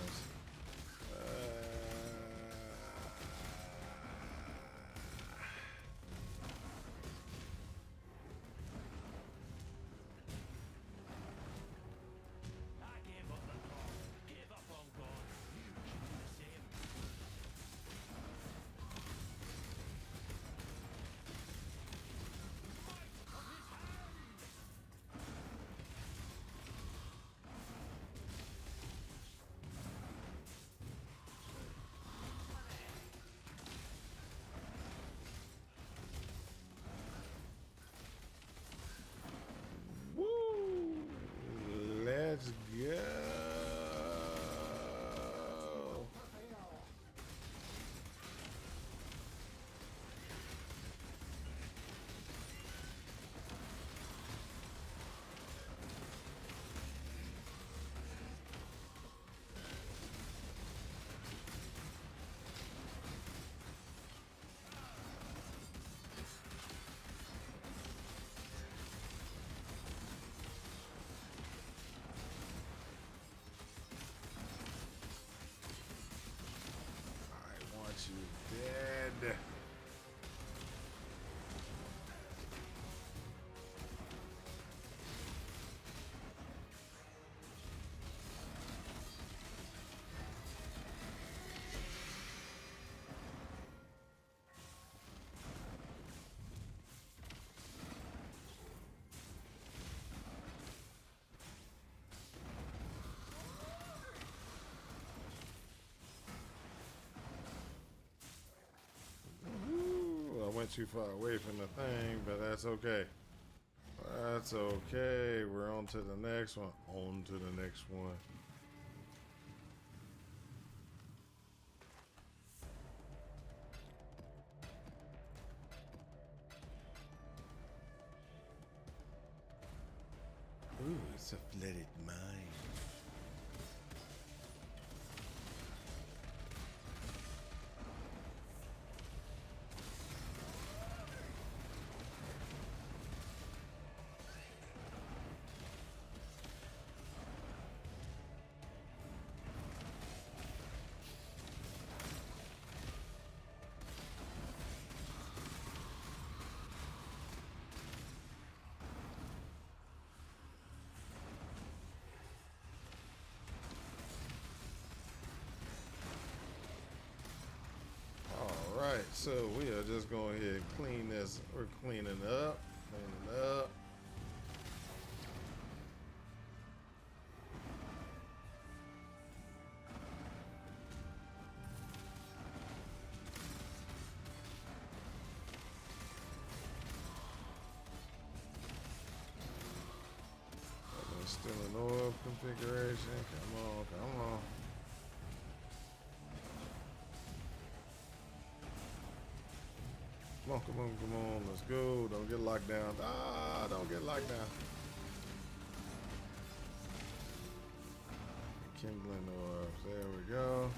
Let's go. You dead. Went too far away from the thing, but that's okay. That's okay. We're on to the next one. On to the next one. Ooh, it's a flooded mine. Alright, so we are just going ahead and clean this. We're cleaning up. Cleaning up. Still an oil configuration. Come on, come on. Come on, come on, come on. Let's go. Don't get locked down. Ah, don't get locked down. Kindling oil. There we go.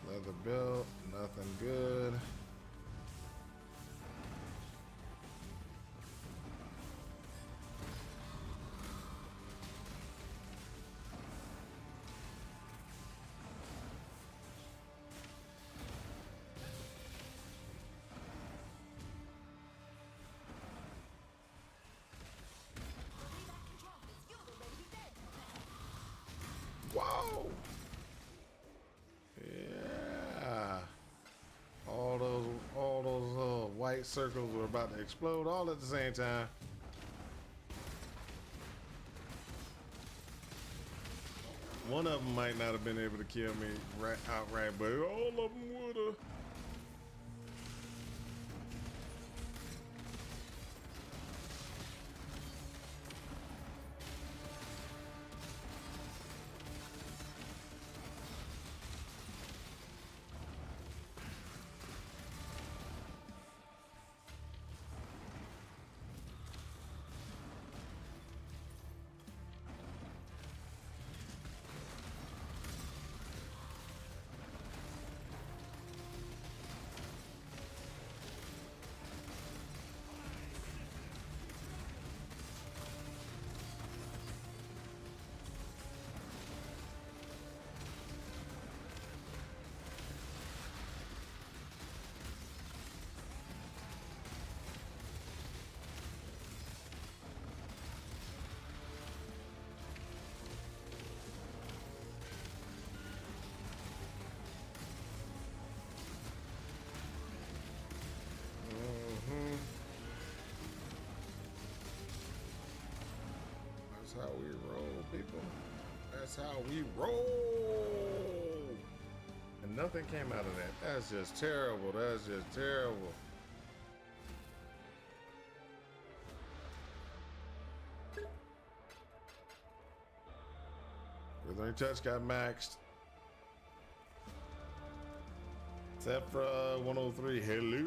Leather belt. Nothing good. Whoa! Yeah. All those white circles were about to explode all at the same time. One of them might not have been able to kill me outright, but all of them would have. how we roll, people. That's how we roll. And nothing came out of that. That's just terrible. That's just terrible. Withering Touch got maxed. Sephra 103, hello.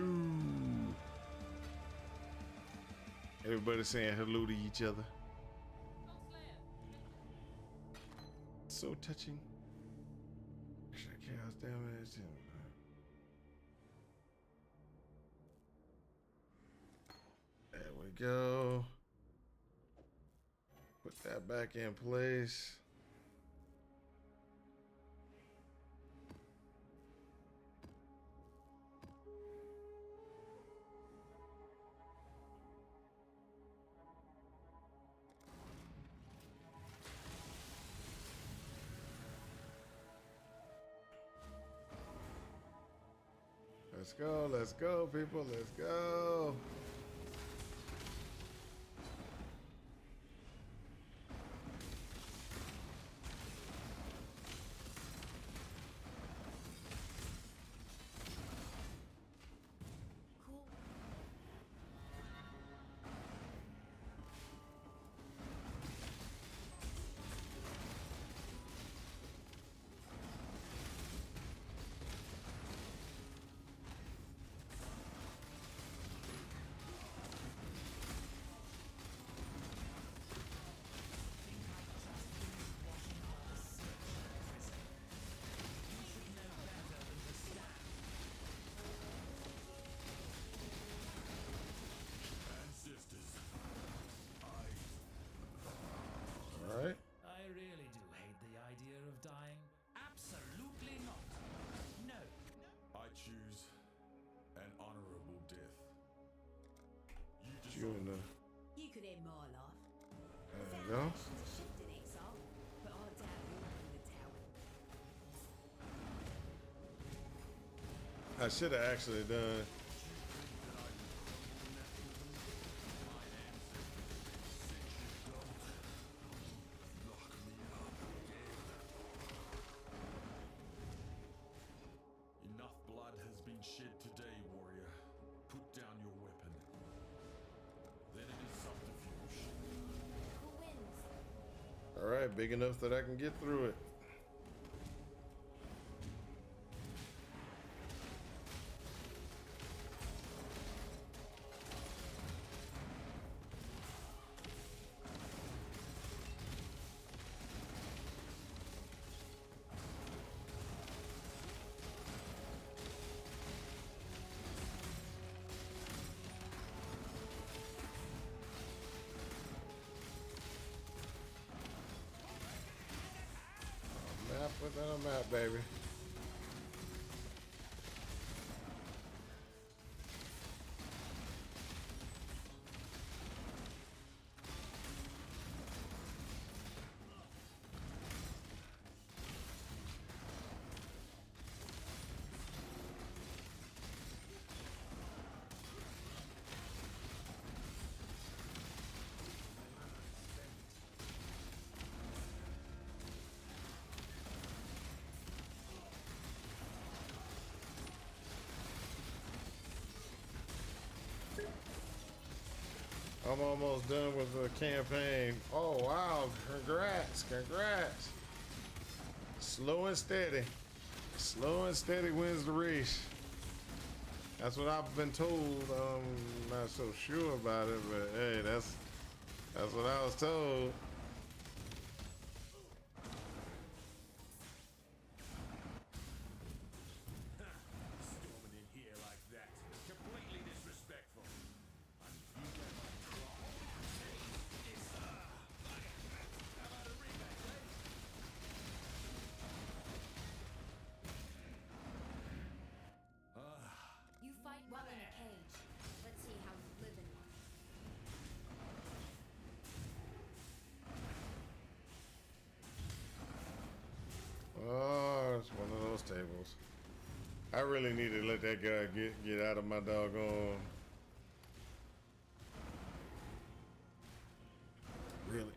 Everybody saying hello to each other. So touching. Extra chaos damage. There we go. Put that back in place. Let's go, people, let's go. Cool. All right. I really do hate the idea of dying. Absolutely not. No. I choose an honorable death. You in the, You could end my life. there you go. Foundations are shift in Exile, but I doubt you'll be in the tower. I should have actually done. Enough blood has been shed today, warrior. Put down your weapon. Then it is subterfuge. Who wins? All right, big enough that I can get through it. Map within a map, baby. I'm almost done with the campaign. Oh, wow. Congrats. Congrats. Slow and steady. Slow and steady wins the race. That's what I've been told. I'm not so sure about it, but hey, that's what I was told. Storming in here like that. Completely disrespectful. And you get my crop. How about a rematch, eh? You fight well in a cage. Let's see how you live in one. Oh, it's one of those tables. I really need to let that guy get out of my doggone. Really.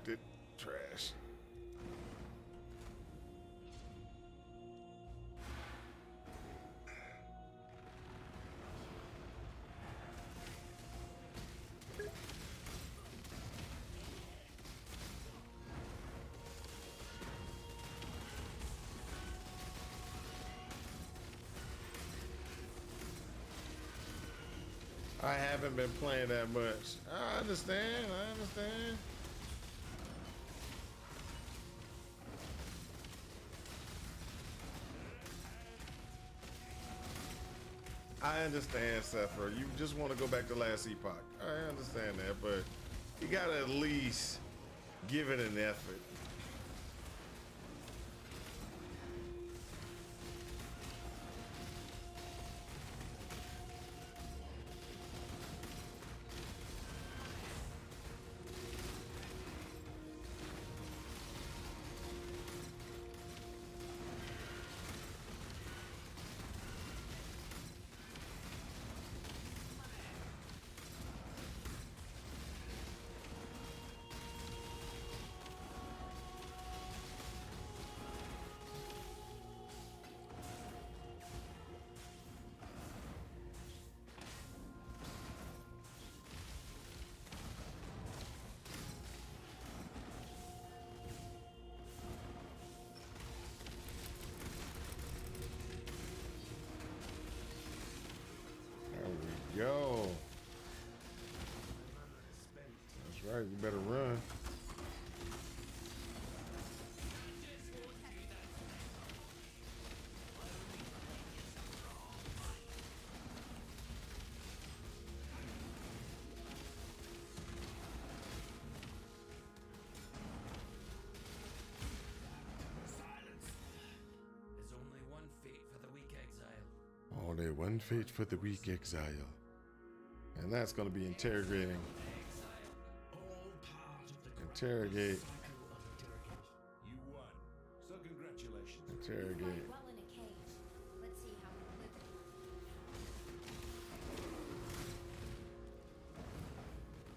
it. Trash. I haven't been playing that much. I understand. I understand. I understand, Sephiroth. You just want to go back to last epoch. I understand that, but you gotta at least give it an effort. Yo. That's right, we better run. There's only one fate for the weak exile. Only one fate for the weak exile. And that's going to be interrogating. Interrogate. You won. So congratulations. Interrogate. Well in a cage. Let's see how we live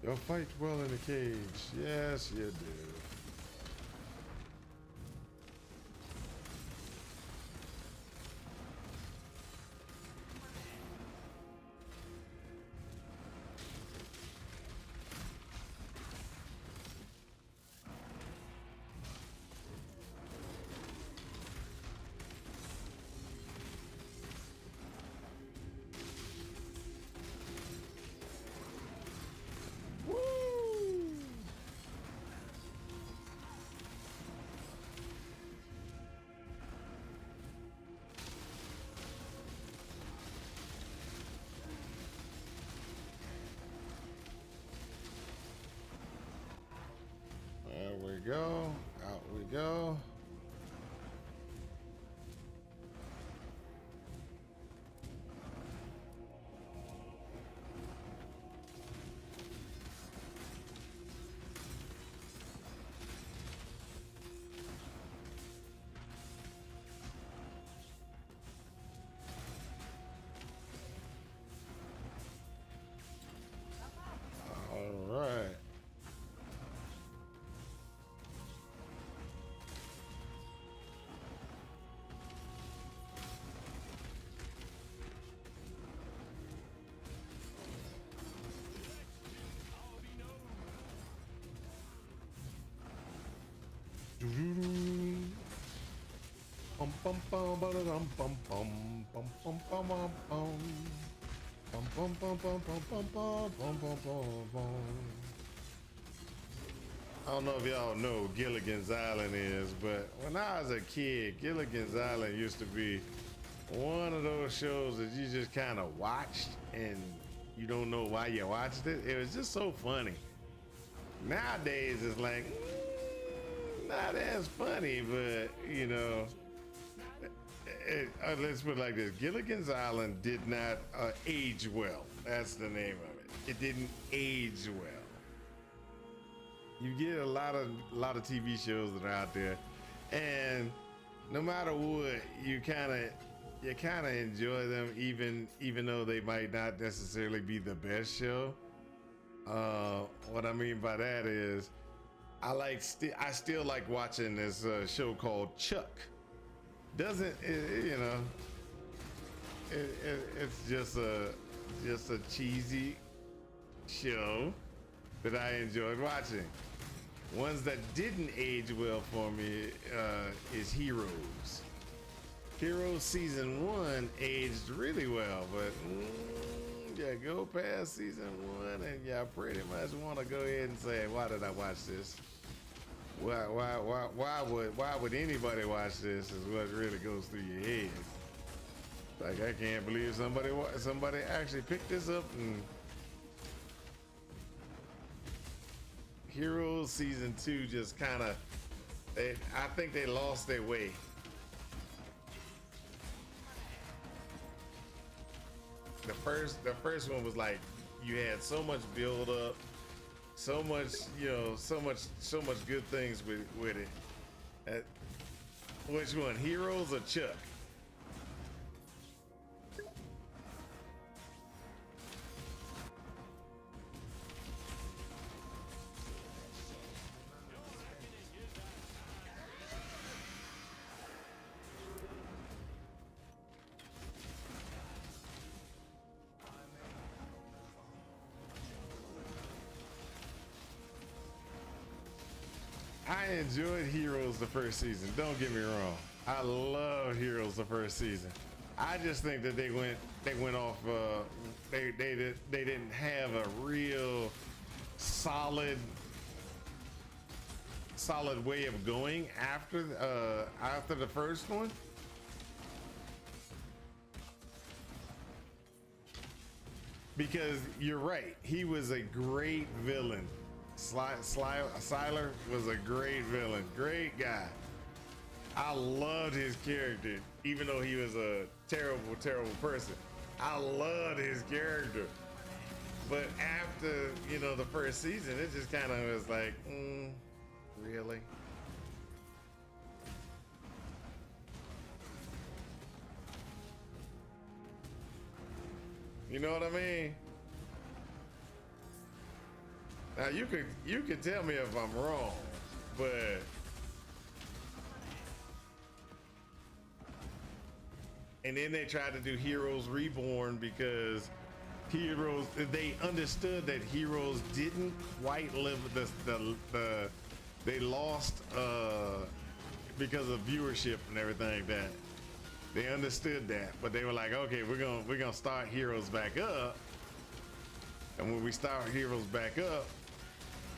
it. You'll fight well in a cage. Yes, you do. There we go. Out we go. All right. Bum bum bum ba dum bum bum bum bum bum bum bum bum bum bum bum bum bum bum bum bum bum. I don't know if y'all know who Gilligan's Island is, but when I was a kid, Gilligan's Island used to be one of those shows that you just kind of watched and you don't know why you watched it. It was just so funny. Nowadays, it's like, not as funny, but you know, let's put it like this: Gilligan's Island did not age well. That's the name of it. It didn't age well. You get a lot of TV shows that are out there, and no matter what, you kind of enjoy them, even though they might not necessarily be the best show. What I mean by that is, I still like watching this show called Chuck. Doesn't it, you know? It's just a cheesy show that I enjoyed watching. Ones that didn't age well for me is Heroes. Heroes season 1 aged really well, but yeah, go past season 1 and yeah, pretty much want to go ahead and say, why did I watch this? Why would anybody watch this? Is what really goes through your head. Like, I can't believe somebody actually picked this up. And Heroes season 2 just kind of, I think they lost their way. The first one was like, you had so much build up, so much, you know, so much good things with it. Which one, Heroes or Chuck? I enjoyed Heroes the first season. Don't get me wrong. I love Heroes the first season. I just think that they went off. They didn't have a real solid way of going after the first one. Because you're right, he was a great villain. Sylar was a great villain, great guy. I loved his character, even though he was a terrible person. I loved his character. But after, you know, the first season, it just kind of was like, really? You know what I mean? Now you could tell me if I'm wrong, but and then they tried to do Heroes Reborn because they understood that Heroes didn't quite live they lost because of viewership and everything like that. They understood that, but they were like, okay, we're gonna start Heroes back up, and when we start Heroes back up,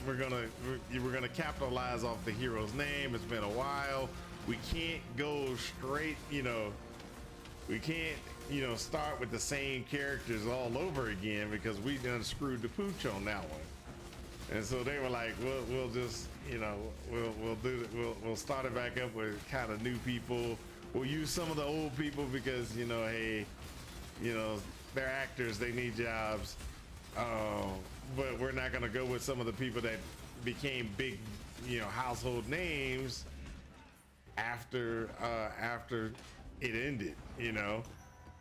we're gonna capitalize off the hero's name. It's been a while. We can't go straight, you know. We can't, you know, start with the same characters all over again because we done screwed the pooch on that one. And so they were like, we'll just, you know, we'll start it back up with kind of new people. We'll use some of the old people because, you know, hey, you know, they're actors, they need jobs. But we're not gonna go with some of the people that became big, you know, household names after it ended, you know.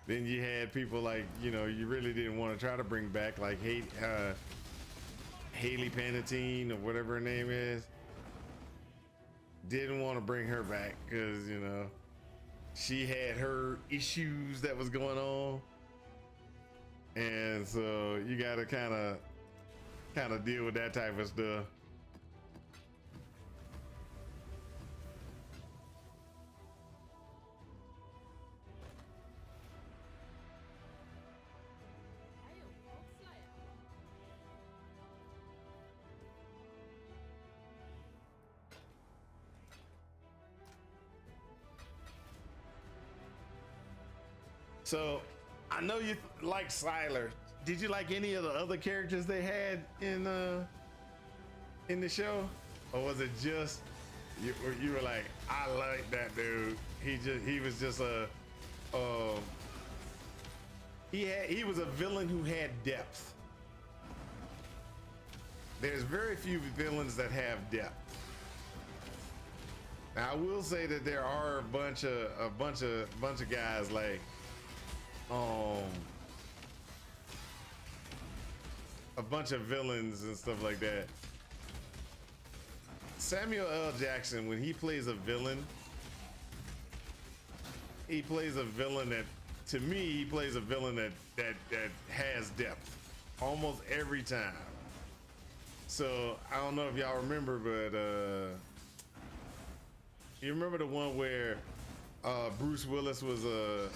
Then you had people like, you know, you really didn't want to try to bring back, like Haley Panettiere or whatever her name is. Didn't want to bring her back because, you know, she had her issues that was going on. And so you gotta kind of deal with that type of stuff. So I know you like Sylar. Did you like any of the other characters they had in the show, or was it just you were like, I like that dude? He was just he was a villain who had depth. There's very few villains that have depth. Now I will say that there are a bunch of guys like a bunch of villains and stuff like that Samuel L. Jackson, when he plays a villain, he plays a villain that, to me, he plays a villain that has depth almost every time. So I don't know if y'all remember, but you remember the one where Bruce Willis was a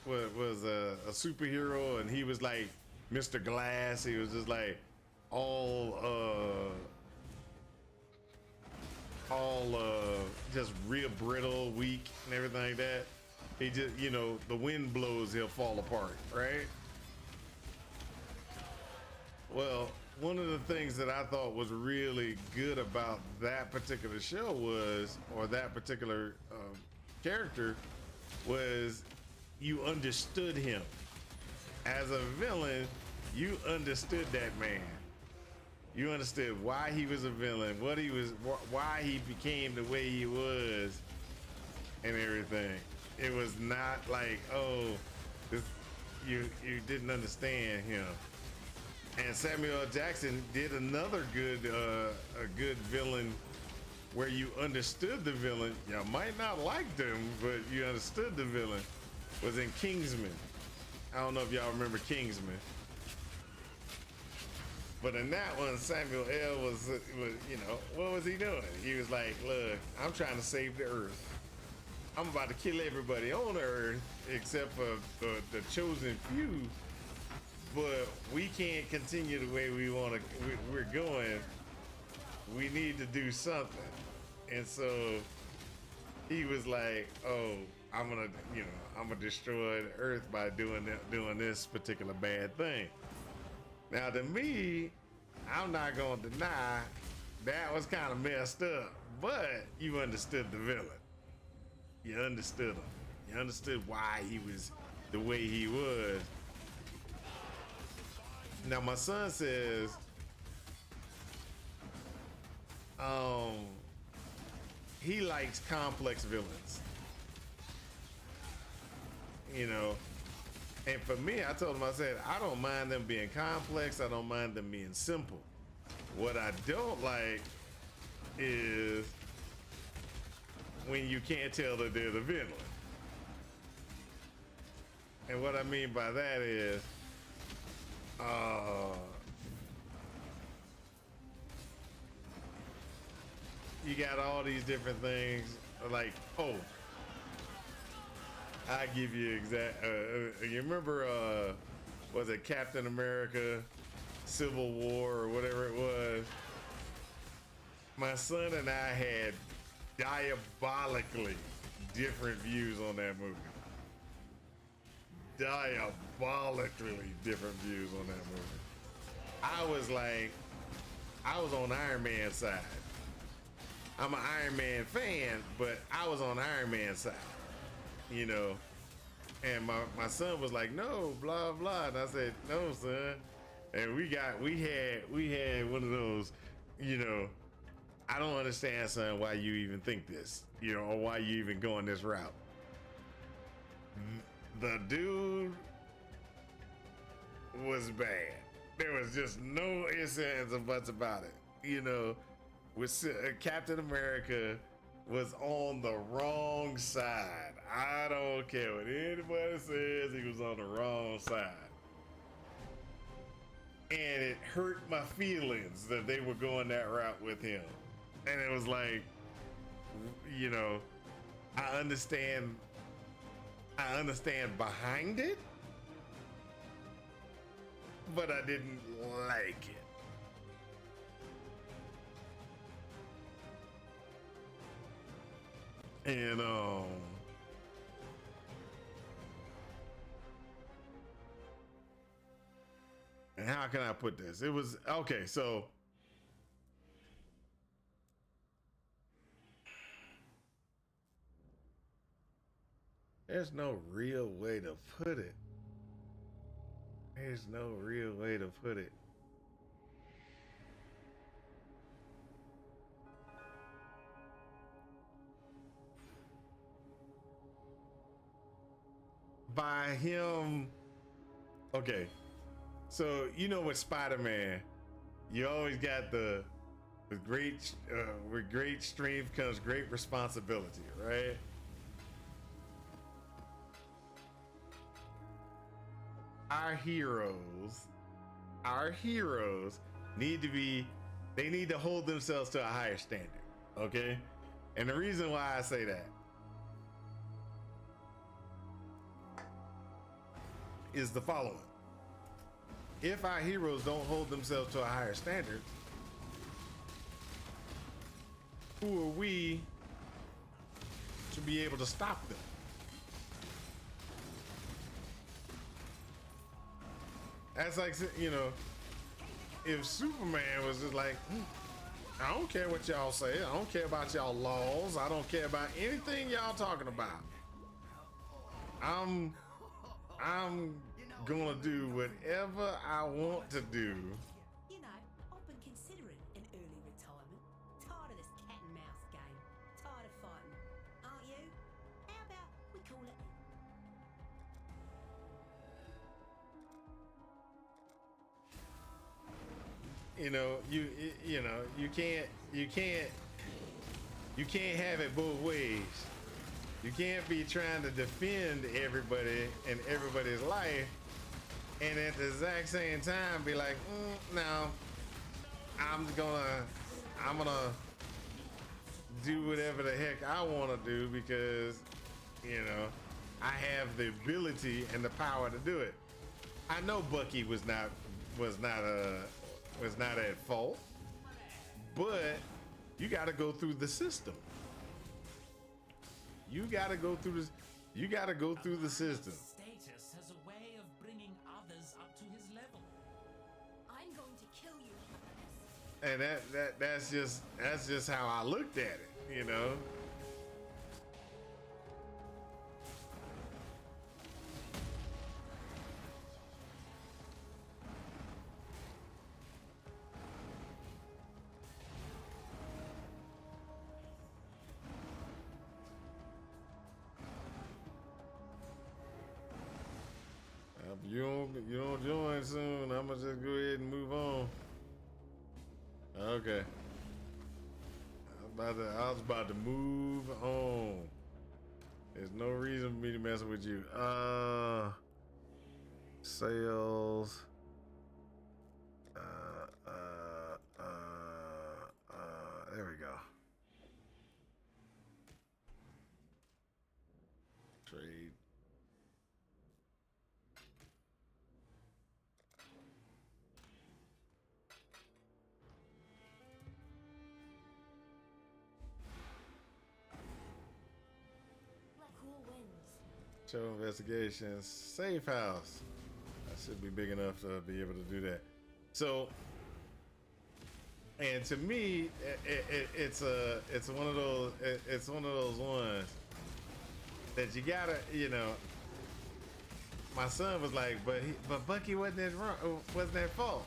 superhero and he was like Mr. Glass. He was just like all just real brittle, weak, and everything like that. He just, you know, the wind blows, he'll fall apart, right? Well, one of the things that I thought was really good about that particular show was, or that particular character, was you understood him. As a villain, you understood that man. You understood why he was a villain, what he was, why he became the way he was, and everything. It was not like, oh, this, you didn't understand him. And Samuel L. Jackson did another good a good villain where you understood the villain. You might not like them, but you understood the villain. Was in Kingsman. I don't know if y'all remember Kingsman. But in that one, Samuel L. was, you know, what was he doing? He was like, look, I'm trying to save the earth. I'm about to kill everybody on the earth except for the chosen few. But we can't continue the way we want to. We're going. We need to do something. And so he was like, "Oh, I'm gonna destroy the earth by doing this particular bad thing." Now, to me, I'm not gonna deny that was kind of messed up. But you understood the villain. You understood him. You understood why he was the way he was. Now my son says, he likes complex villains, you know. And for me, I told him, I said, I don't mind them being complex. I don't mind them being simple. What I don't like is when you can't tell that they're the villain. And what I mean by that is, you got all these different things, like, oh, I give you exact. You remember, was it Captain America, Civil War, or whatever it was? My son and I had diabolically different views on that movie. Diabolically different views on that movie. I was on Iron Man's side. I'm an Iron Man fan, but I was on Iron Man's side, you know. And my son was like, no, blah blah, and I said, no, son. And we had one of those, you know, I don't understand, son, why you even think this, you know, or why you even going this route. The dude was bad. There was just no ifs, ands, or buts about it. You know, with Captain America was on the wrong side. I don't care what anybody says, he was on the wrong side. And it hurt my feelings that they were going that route with him. And it was like, you know, I understand behind it, but I didn't like it. And how can I put this? It was okay, so there's no real way to put it. There's no real way to put it. By him, okay. So you know with Spider-Man, you always got the with great strength comes great responsibility, right? Our heroes need to be, they need to hold themselves to a higher standard, okay? And the reason why I say that is the following. If our heroes don't hold themselves to a higher standard, who are we to be able to stop them? That's like, you know, if Superman was just like, I don't care what y'all say, I don't care about y'all laws, I don't care about anything y'all talking about. I'm gonna do whatever I want to do. You know, I've been considering an early retirement. Tired of this cat and mouse game. Tired of fighting. Aren't you? How about we call it? You know, you can't have it both ways. You can't be trying to defend everybody and everybody's life, and at the exact same time be like, no, I'm gonna do whatever the heck I want to do because, you know, I have the ability and the power to do it. I know Bucky was not at fault, but you got to go through the system. You got to go through this. You got to go through the system. Status has a way of bringing others up to his level. I'm going to kill you. And that's just how I looked at it, you know. You don't join soon, I'm gonna just go ahead and move on. Okay. I was about to move on. There's no reason for me to mess with you. Sales. There we go. Trade. Cool wins. Show investigations. Safe house. I should be big enough to be able to do that. So, and to me, it's one of those ones that you gotta, you know. My son was like, but Bucky wasn't at fault.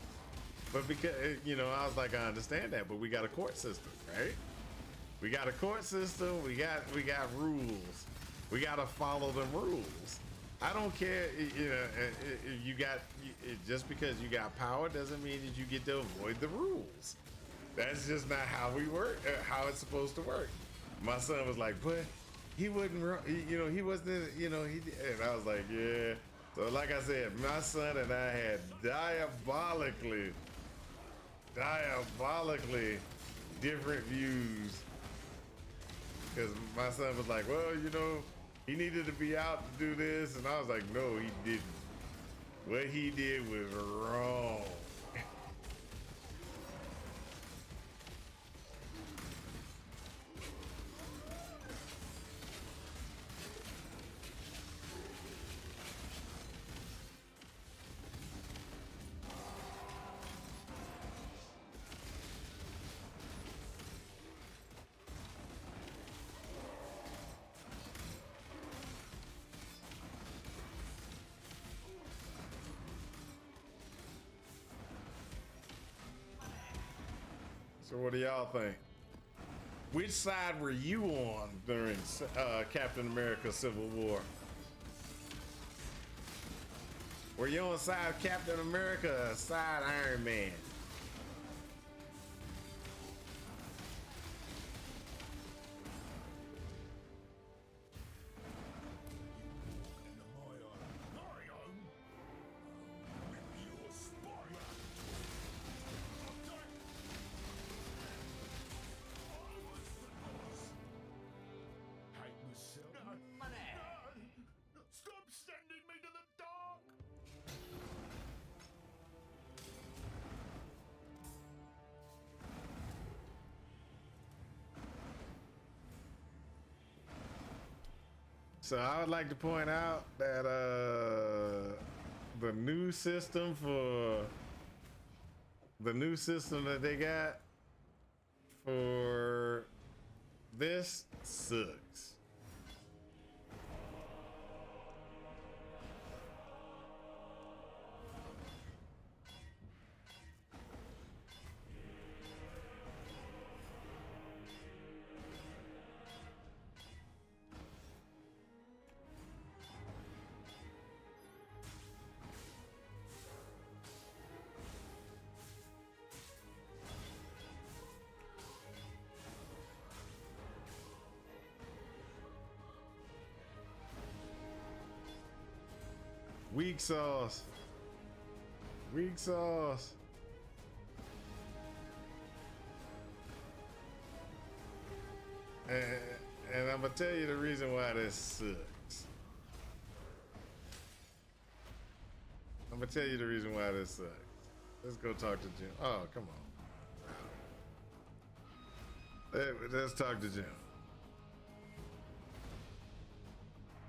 But because, you know, I was like, I understand that, but we got a court system, right? We got a court system. We got rules. We got to follow the rules. I don't care, you know, just because you got power doesn't mean that you get to avoid the rules. That's just not how we work, how it's supposed to work. My son was like, but he wouldn't, you know, he wasn't, you know, he did. And I was like, yeah. So like I said, my son and I had diabolically different views. Because my son was like, well, you know, he needed to be out to do this. And I was like, no, he didn't. What he did was wrong. So what do y'all think? Which side were you on during Captain America Civil War? Were you on side Captain America or side Iron Man? So I would like to point out that the new system that they got for this sucks. Weak sauce. Weak sauce. And I'm gonna tell you the reason why this sucks. I'm gonna tell you the reason why this sucks. Let's go talk to Jim. Oh, come on. Let's talk to Jim.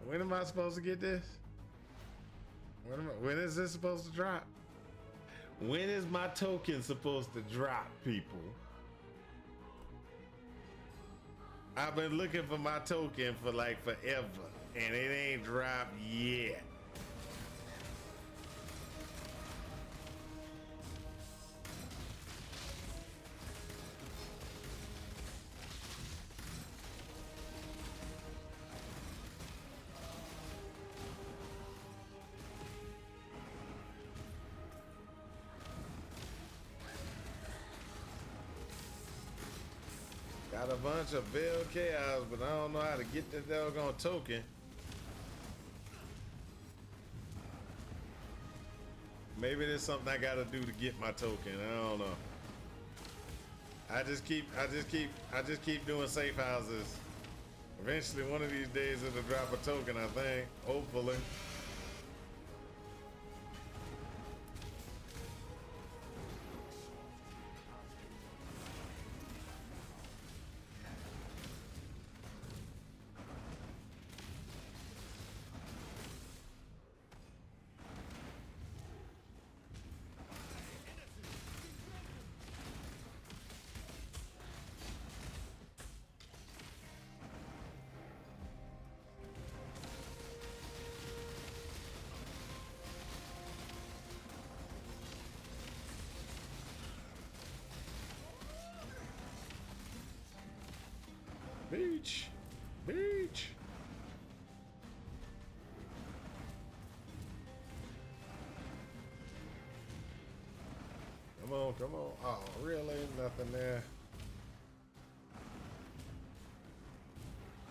When am I supposed to get this? When is this supposed to drop? When is my token supposed to drop, people? I've been looking for my token for like forever, and it ain't dropped yet. Got a bunch of Veil Chaos, but I don't know how to get the doggone token. Maybe there's something I gotta do to get my token. I don't know. I just keep doing safe houses. Eventually, one of these days it'll drop a token, I think. Hopefully. Beach. Beach. Come on, come on. Oh, really? Nothing there.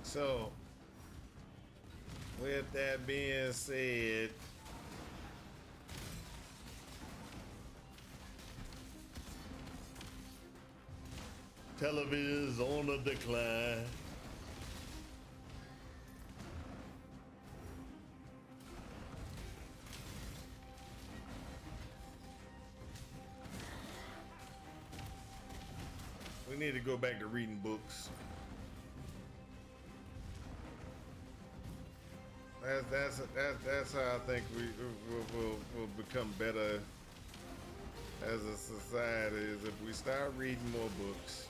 So, with that being said, television is on a decline. We need to go back to reading books. That's how I think we'll become better as a society, is if we start reading more books.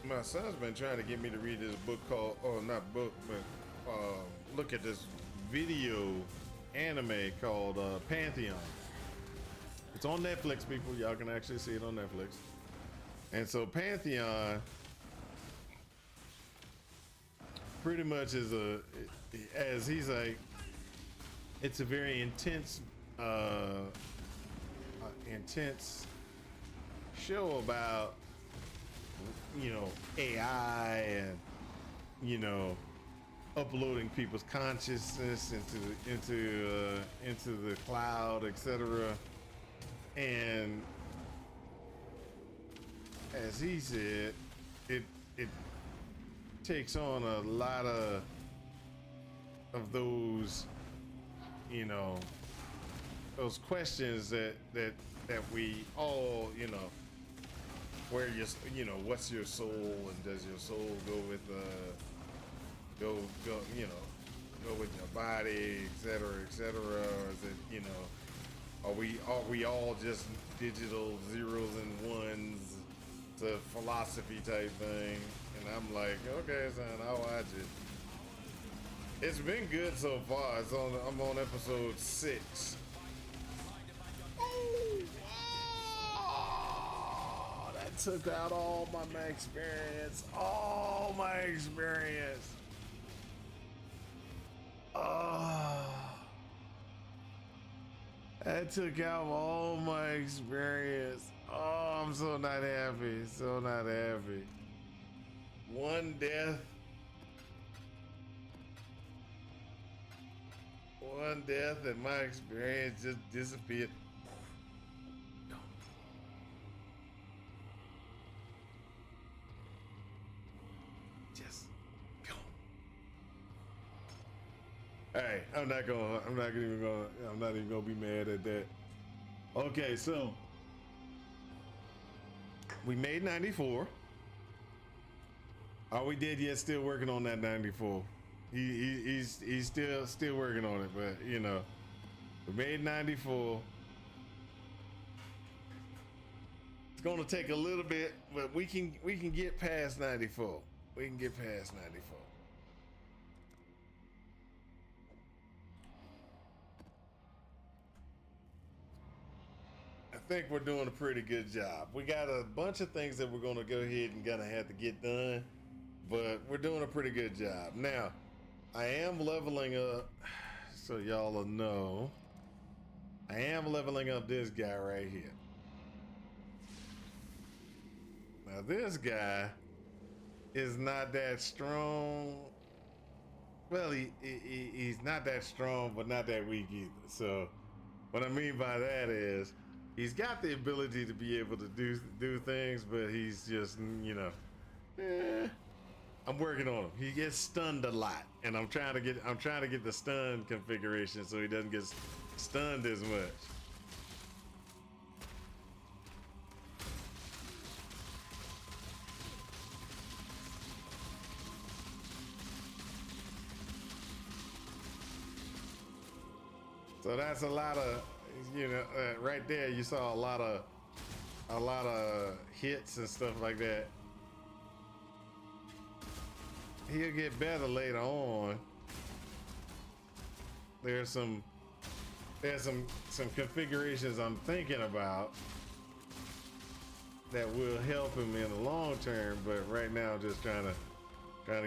My son's been trying to get me to read this book called, oh, not book, but look at this video anime called Pantheon. It's on Netflix, people. Y'all can actually see it on Netflix. And so Pantheon pretty much is as he's like, it's a very intense show about you know, AI and, you know, uploading people's consciousness into the cloud, etc. And as he said, it takes on a lot of those, you know, those questions that we all, you know, where you know, what's your soul, and does your soul go with go you know, go with your body, etc., etc., or is it, you know, are we all just digital zeros and ones? It's a philosophy type thing, and I'm like, okay, son, I'll watch it. It's been good so far. I'm on episode 6. Oh, that took out all my experience. All my experience. Oh, that took out all my experience. Oh, I'm so not happy. So not happy. One death. One death and my experience just disappeared. Just go. Hey, I'm not even gonna be mad at that. Okay, so we made 94. Are we dead yet? Still working on that 94. He's still working on it, but you know, we made 94. It's gonna take a little bit, but we can get past 94. We can get past 94. I think we're doing a pretty good job. We got a bunch of things that we're gonna go ahead and gonna have to get done, but we're doing a pretty good job. Now, I am leveling up, so y'all will know. I am leveling up this guy right here. Now this guy is not that strong. Well, he's not that strong, but not that weak either. So what I mean by that is he's got the ability to be able to do things, but he's just, you know, I'm working on him. He gets stunned a lot, and I'm trying to get the stun configuration so he doesn't get stunned as much. So that's a lot of, you know, right there you saw a lot of hits and stuff like that. He'll get better later on. There's some configurations I'm thinking about that will help him in the long term, but right now I'm just trying to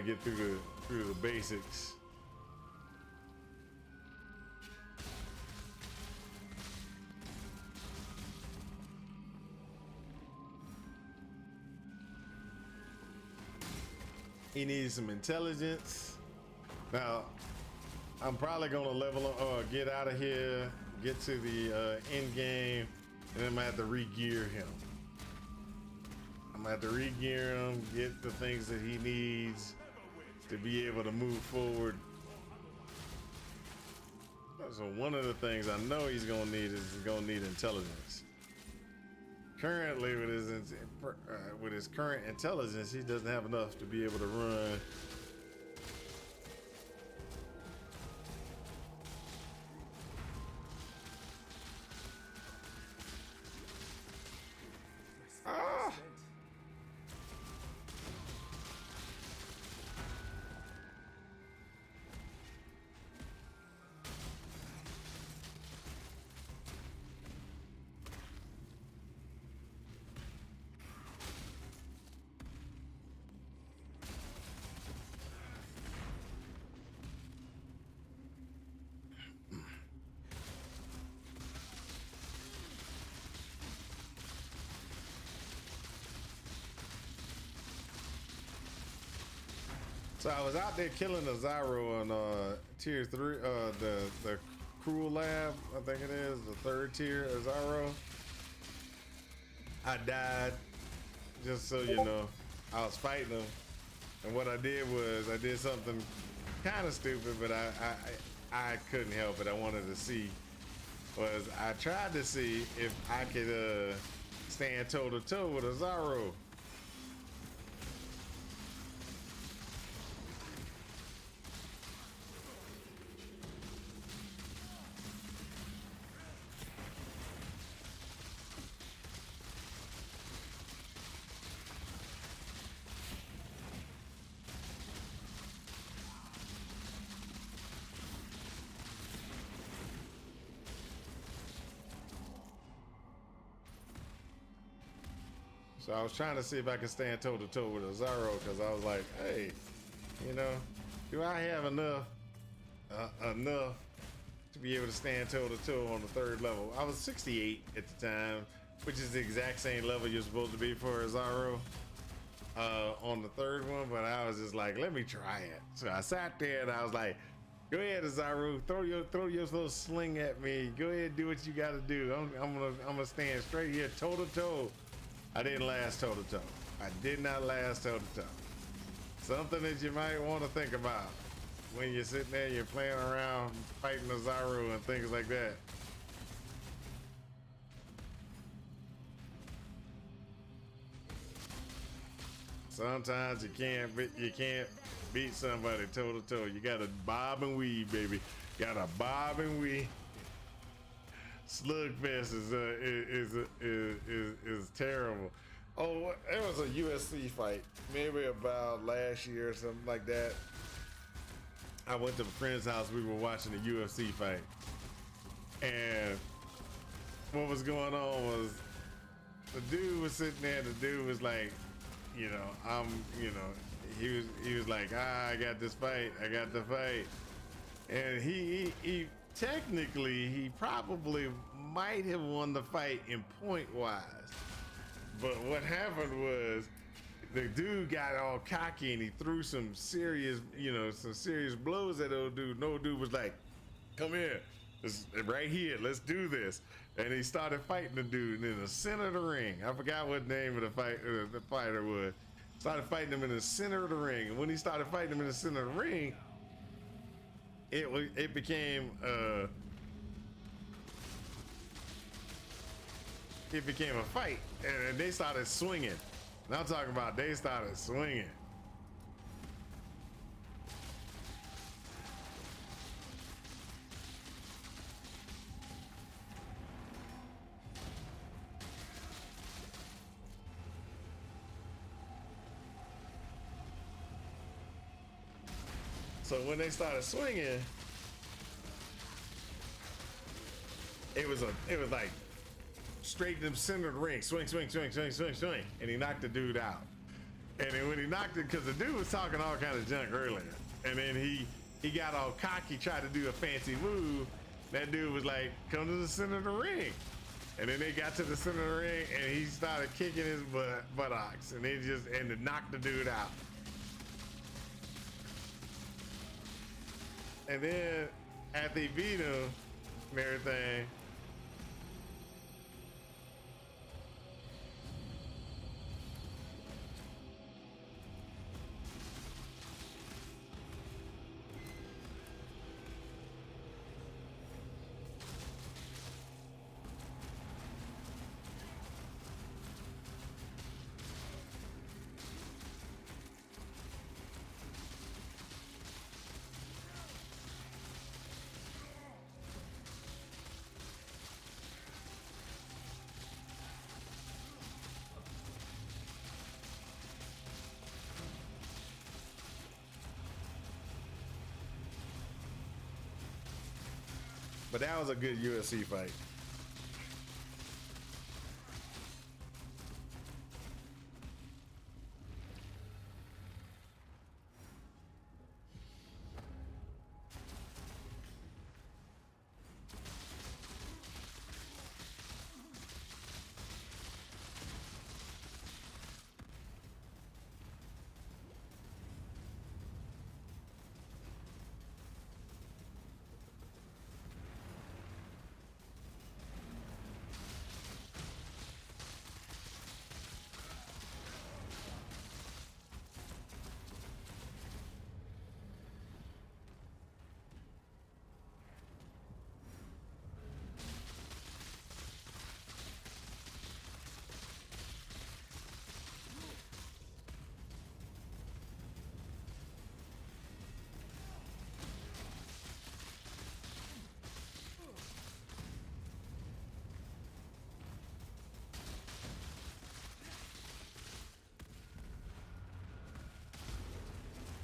get through the basics. He needs some intelligence. Now, I'm probably gonna level up or get out of here, get to the end game, and then I'm gonna have to re-gear him. I'm gonna have to re-gear him, get the things that he needs to be able to move forward. So one of the things I know he's gonna need is he's gonna need intelligence. Currently, with his current intelligence, he doesn't have enough to be able to run. Ah! So I was out there killing a Zyro on tier 3, the Cruel Lab, I think it is, the 3rd tier of Zyro. I died, just so you know. I was fighting him, and what I did was I did something kind of stupid, but I couldn't help it. I wanted to see. Was I tried to see if I could stand toe to toe with a Zyro. So I was trying to see if I could stand toe to toe with a Zyro, because I was like, hey, you know, do I have enough to be able to stand toe to toe on the 3rd level? I was 68 at the time, which is the exact same level you're supposed to be for a Zyro on the 3rd one, but I was just like, let me try it. So I sat there and I was like, go ahead, Zyro, throw your little sling at me. Go ahead, do what you got to do. I'm gonna stand straight here, toe to toe. I didn't last toe to toe. I did not last toe to toe. Something that you might want to think about when you're sitting there, you're playing around, fighting the Zyro and things like that. Sometimes you can't beat somebody toe to toe. You gotta bob and weave, baby. Gotta bob and weave. Slugfest is terrible. Oh, it was a UFC fight, maybe about last year or something like that. I went to a friend's house. We were watching a UFC fight, and what was going on was the dude was sitting there. The dude was like, you know, he was like, I got this fight. I got the fight, and he technically, he probably might have won the fight in point wise. But what happened was the dude got all cocky and he threw some serious blows at old dude. No dude was like, come here, right here, let's do this. And he started fighting the dude in the center of the ring. I forgot what name of the fighter was. Started fighting him in the center of the ring. And when he started fighting him in the center of the ring, it became a fight, and they started swinging. And I'm talking about they started swinging. So when they started swinging, it was like straight in the center of the ring, swing, and he knocked the dude out. And then when he knocked it, because the dude was talking all kind of junk earlier, and then he got all cocky, tried to do a fancy move. That dude was like, come to the center of the ring. And then they got to the center of the ring, and he started kicking his buttocks, and they knocked the dude out. And then after he beat him and everything, but that was a good UFC fight.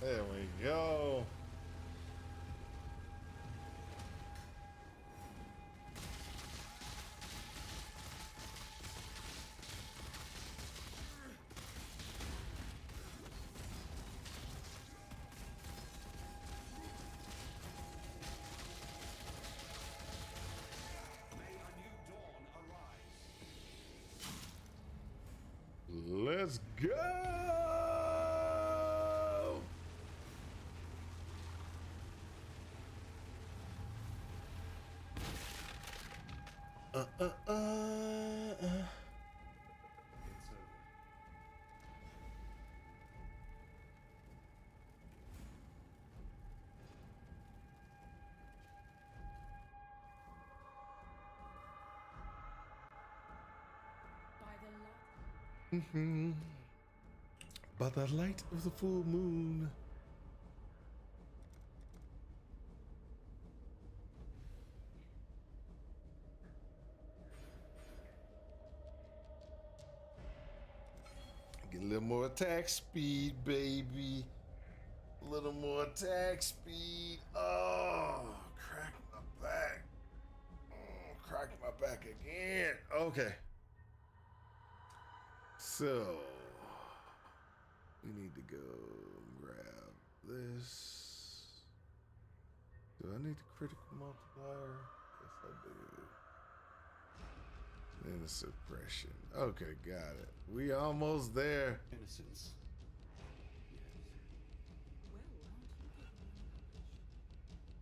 There we go. Let's go. Uh, uh, uh, uh. By the light of the full moon. Get a little more attack speed, baby. A little more attack speed. Oh, crack my back. Oh, crack my back again. Okay. So, we need to go grab this. Do I need the critical multiplier? Yes, I do. And the suppression. Okay, got it. We almost there. Innocence.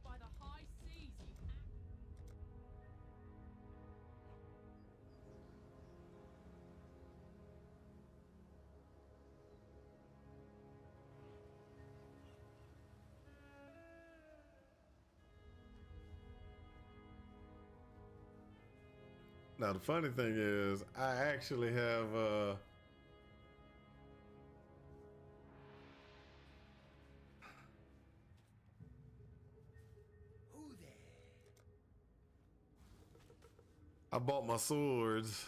By the high seas, you Now the funny thing is, I actually have I bought my swords,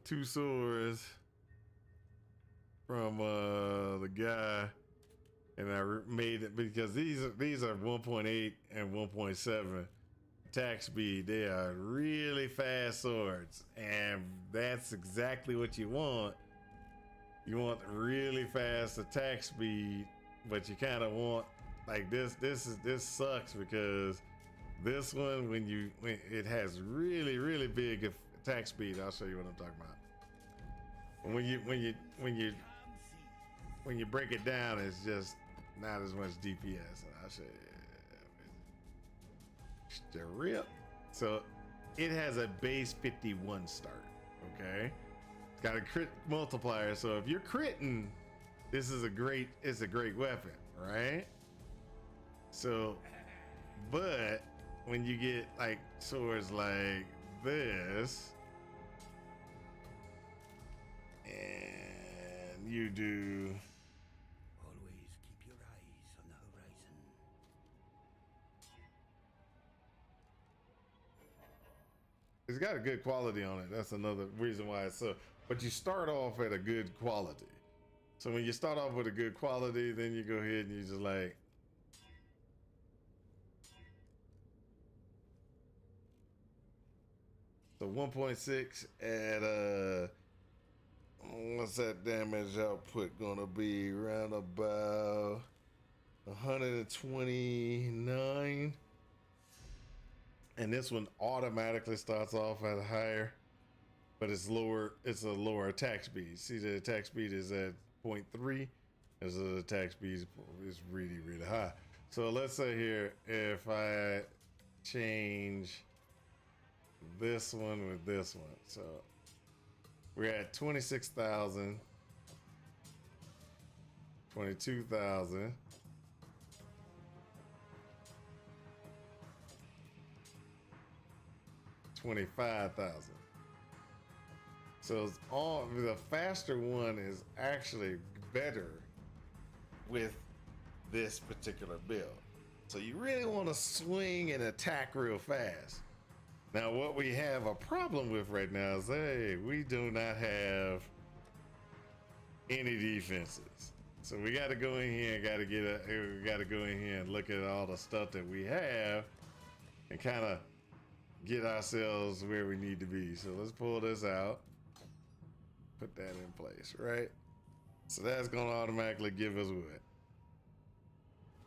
two swords from the guy, and I made it because these are 1.8 and 1.7 attack speed. They are really fast swords, and that's exactly what you want. You want really fast attack speed, but you kind of want like this sucks because this one when it has really big attack speed. I'll show you what I'm talking about. When you break it down, it's just not as much DPS. I'll show you. The rip. So it has a base 51 start. Okay, it's got a crit multiplier. So if you're critting, this is a great weapon, right? So, but when you get like swords like this, and you do. Always keep your eyes on the horizon. It's got a good quality on it. That's another reason why it's so. But you start off at a good quality. So when you start off with a good quality, then you go ahead and you just like. So 1.6 at what's that damage output gonna be? Around about 129. And this one automatically starts off at a higher, but it's lower. It's a lower attack speed. See, the attack speed is at 0.3. As the attack speed is really high. So let's say here, if I change this one with this one, so we're at 26,000, 22,000. 25,000. So it's all the faster one is actually better with this particular build. So you really want to swing and attack real fast. Now what we have a problem with right now is we do not have any defenses. So we got to go in here and we got to go in here and look at all the stuff that we have and kind of get ourselves where we need to be. So let's pull this out, put that in place, right? So that's going to automatically give us what?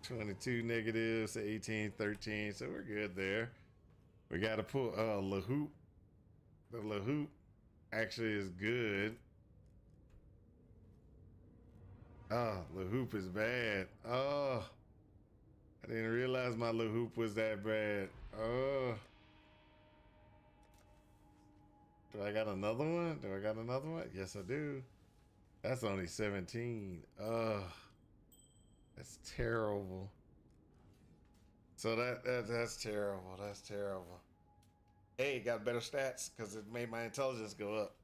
22 negatives to 18, 13. So we're good there. We got to pull LaHoop. The LaHoop actually is good. Oh, LaHoop is bad. Oh, I didn't realize my LaHoop was that bad. Oh. Do I got another one? Do I got another one? Yes, I do. That's only 17. Oh, that's terrible. So that's terrible. That's terrible. Hey, got better stats because it made my intelligence go up.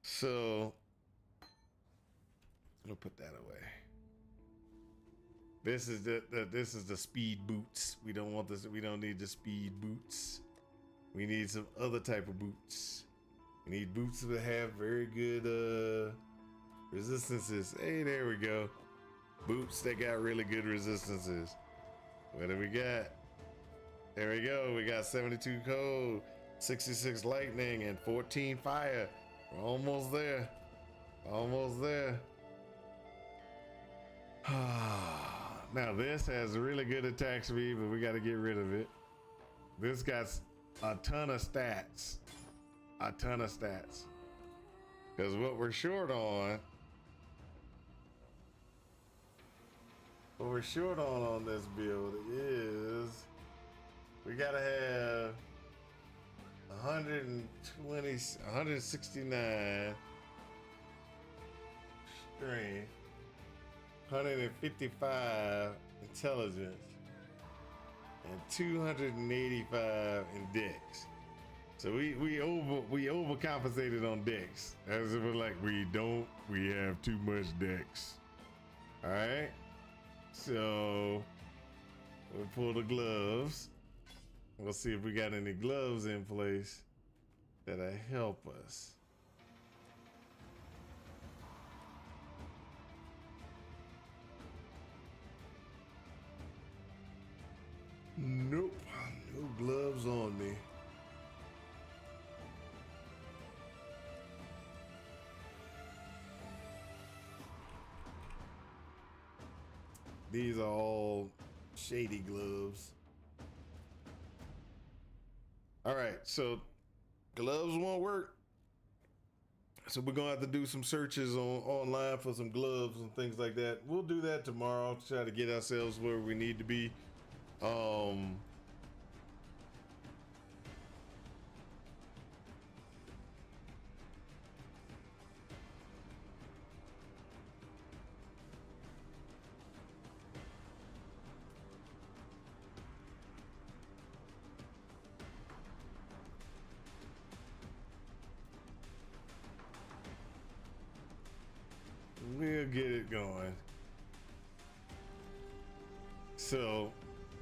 So we'll put that away. This is the speed boots. We don't want this. We don't need the speed boots. We need some other type of boots. We need boots that have very good resistances. Hey, there we go. Boots that got really good resistances. What do we got? There we go. We got 72 cold, 66 lightning, and 14 fire. We're almost there. Almost there. Now this has really good attack speed, but we got to get rid of it. This got a ton of stats. A ton of stats. Because what we're short on, this build is we gotta have 169 strength, 155 intelligence, and 285 in dex. So we overcompensated on dex. As it was like we have too much dex. All right. So we'll pull the gloves. We'll see if we got any gloves in place that'll help us. Nope, no gloves on me. These are all shady gloves. All right, so gloves won't work. So we're gonna have to do some searches online for some gloves and things like that. We'll do that tomorrow to try to get ourselves where we need to be. We'll get it going. So,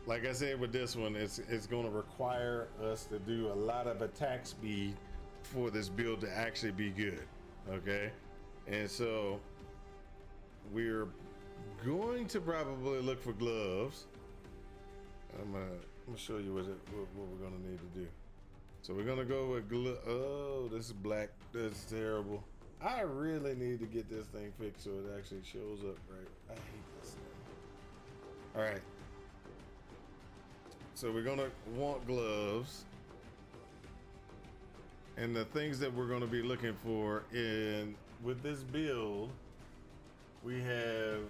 like I said with this one, it's going to require us to do a lot of attack speed for this build to actually be good. Okay, and so we're going to probably look for gloves. I'm gonna show you what we're gonna need to do. So we're gonna go with oh, this is black. That's terrible. I really need to get this thing fixed so it actually shows up right. I hate this thing. All right. So we're gonna want gloves. And the things that we're gonna be looking for with this build, we have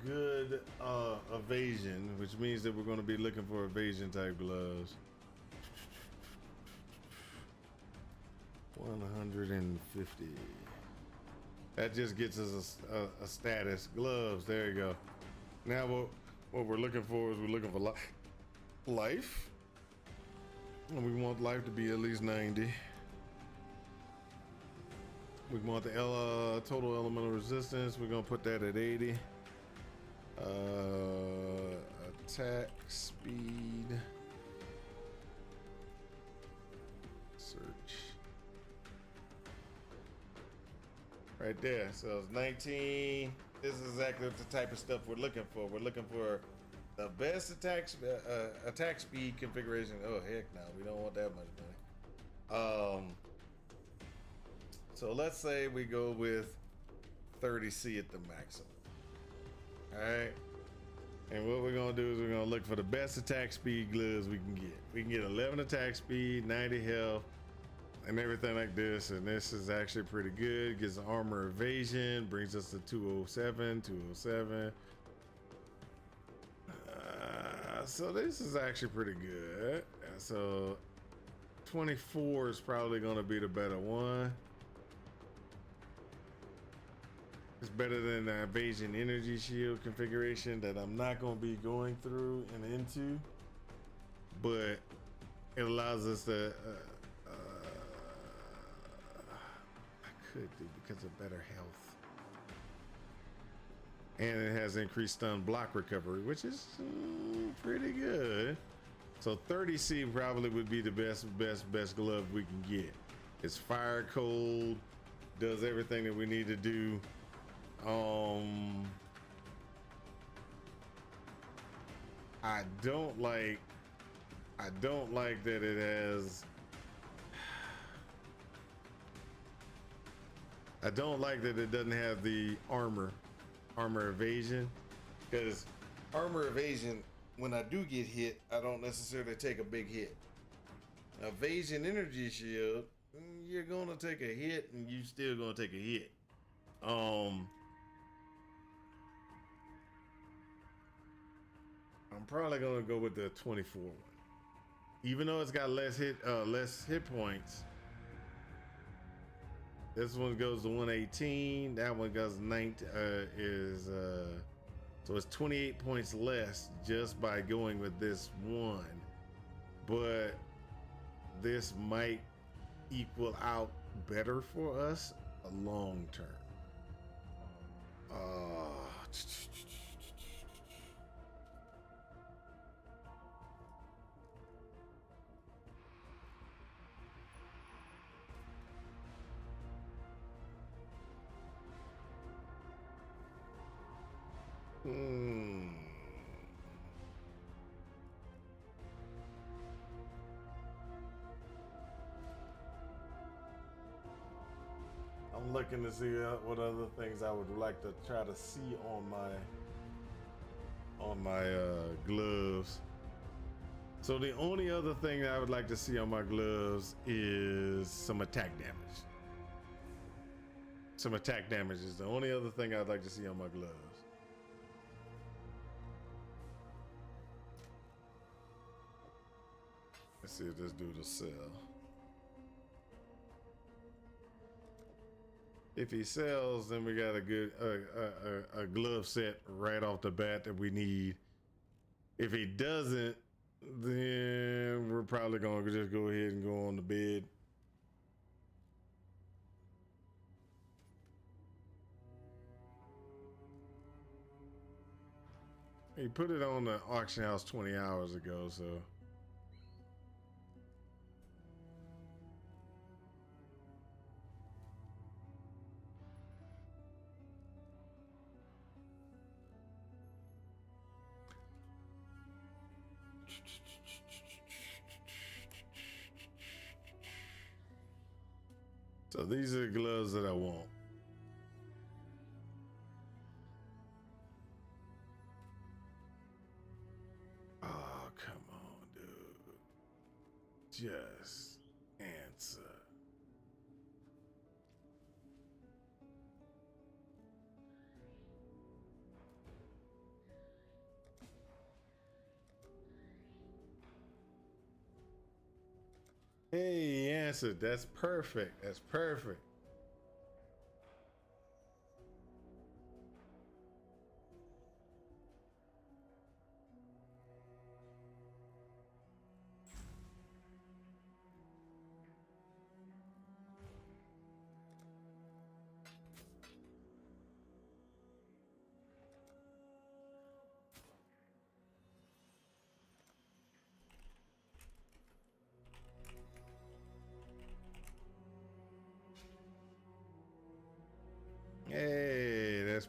good evasion, which means that we're gonna be looking for evasion type gloves. 150. That just gets us a status. Gloves, there you go. Now what we're looking for is we're looking for life. And we want life to be at least 90. We want the total elemental resistance. We're gonna put that at 80. Attack speed. Search. right there. So it's 19. This is exactly the type of stuff we're looking for. We're looking for the best attack speed configuration. Oh heck no, we don't want that much money. So let's say we go with 30C at the maximum. All right. And what we're gonna do is we're gonna look for the best attack speed gloves we can get. We can get 11 attack speed, 90 health, and everything like this. And this is actually pretty good. Gives armor evasion, brings us to 207, 207. So this is actually pretty good. So 24 is probably gonna be the better one. It's better than the evasion energy shield configuration that I'm not going to be going through and into, but it allows us to I could do because of better health, and it has increased stun block recovery, which is pretty good. So 30C probably would be the best glove we can get. It's fire cold, does everything that we need to do. I don't like that it has. I don't like that it doesn't have the armor evasion, because armor evasion, when I do get hit, I don't necessarily take a big hit. Evasion energy shield, you're gonna take a hit and you still gonna take a hit. I'm probably gonna go with the 24 one, even though it's got less hit points. This one goes to 118. That one goes 19. So it's 28 points less just by going with this one, but this might equal out better for us long term. I'm looking to see what other things I would like to try to see on my gloves. So the only other thing that I would like to see on my gloves is some attack damage. Some attack damage is the only other thing I'd like to see on my gloves. Let's see if this dude will sell. If he sells, then we got a good a glove set right off the bat that we need. If he doesn't, then we're probably gonna just go ahead and go on the bid. He put it on the auction house 20 hours ago, so. So these are the gloves that I want. Oh, come on, dude. Just answer. Hey, he answered. That's perfect. That's perfect.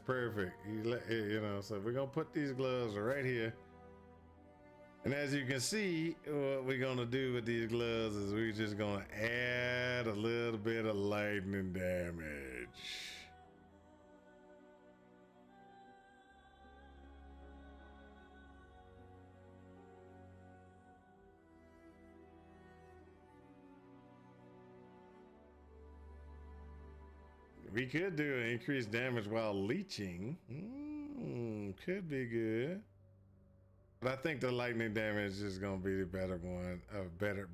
perfect. You know, so we're gonna put these gloves right here. And as you can see, what we're gonna do with these gloves is we're just gonna add a little bit of lightning damage. We could do increased damage while leeching. Could be good. But I think the lightning damage is gonna be the better one. Better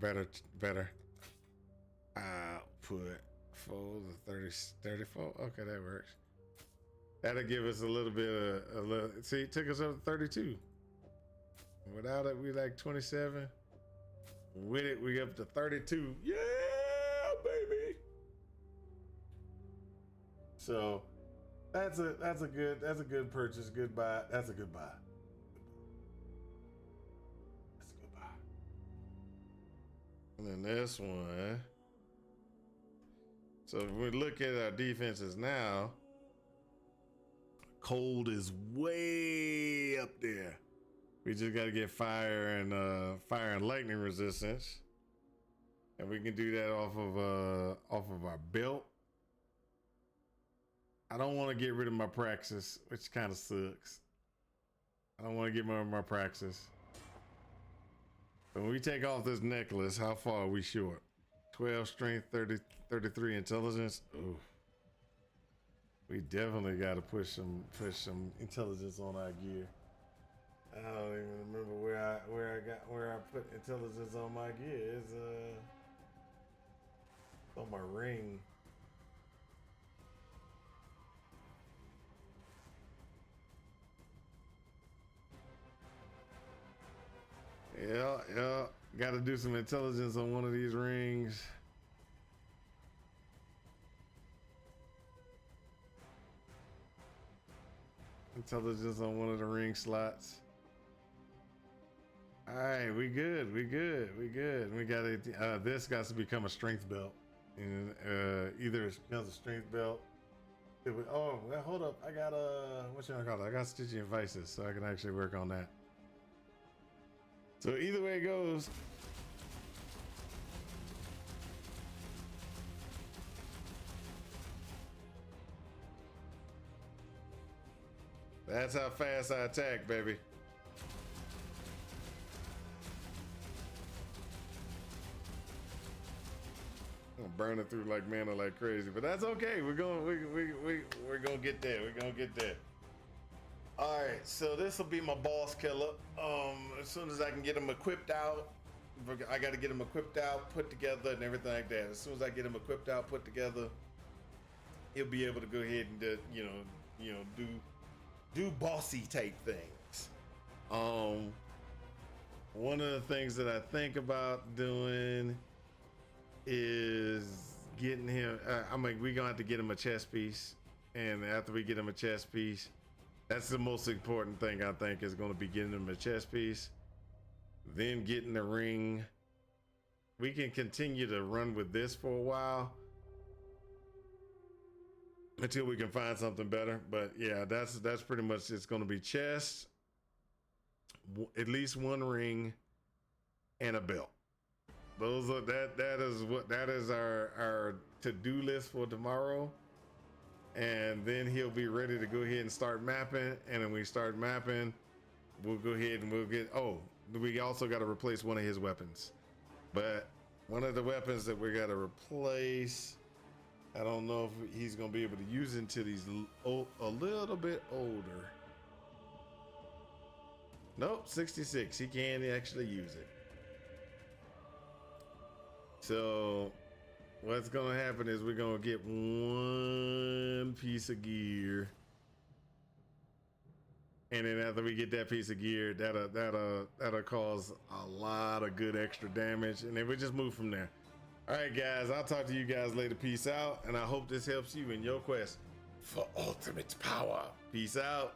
output. 4 to 30, 34. Okay, that works. That'll give us a little bit of a little. See, it took us up to 32. Without it, we like 27. With it, we up to 32. Yeah, baby. So that's a good purchase. Good buy. That's a good buy. That's a good buy. And then this one. So if we look at our defenses now, cold is way up there. We just got to get fire and lightning resistance, and we can do that off of our belt. I don't want to get rid of my praxis, which kind of sucks. I don't want to get rid of my praxis. But when we take off this necklace, how far are we short? 12 strength, 33 intelligence. Ooh. We definitely got to push some intelligence on our gear. I don't even remember where I put intelligence on my gear. It's on my ring. Yeah. Got to do some intelligence on one of these rings. Intelligence on one of the ring slots. All right, we good. We got it. This got to become a strength belt, and either it becomes a strength belt. Hold up! I got what should I call it? I got stitching and vices, so I can actually work on that. So either way it goes. That's how fast I attack, baby. I'm burning through like mana like crazy, but that's okay. We're gonna get there. We're gonna get there. All right, so this will be my boss killer. As soon as I can get him equipped out, I got to get him equipped out, put together, and everything like that. As soon as I get him equipped out, put together, he'll be able to go ahead and do bossy type things. One of the things that I think about doing is getting him. We're gonna have to get him a chest piece, and after we get him a chest piece, that's the most important thing I think is going to be getting him a chest piece, then getting the ring. We can continue to run with this for a while until we can find something better. But yeah, that's pretty much, it's going to be chest, at least one ring, and a belt. Those are that is our to-do list for tomorrow. And then he'll be ready to go ahead and start mapping. And when we start mapping, we'll go ahead and we'll get, we also got to replace one of his weapons. But one of the weapons that we got to replace, I don't know if he's going to be able to use it until he's a little bit older. Nope, 66. He can actually use it. So what's gonna happen is we're gonna get one piece of gear, and then after we get that piece of gear, that'll cause a lot of good extra damage, and then we just move from there. All right, guys, I'll talk to you guys later. Peace out, and I hope this helps you in your quest for ultimate power. Peace out.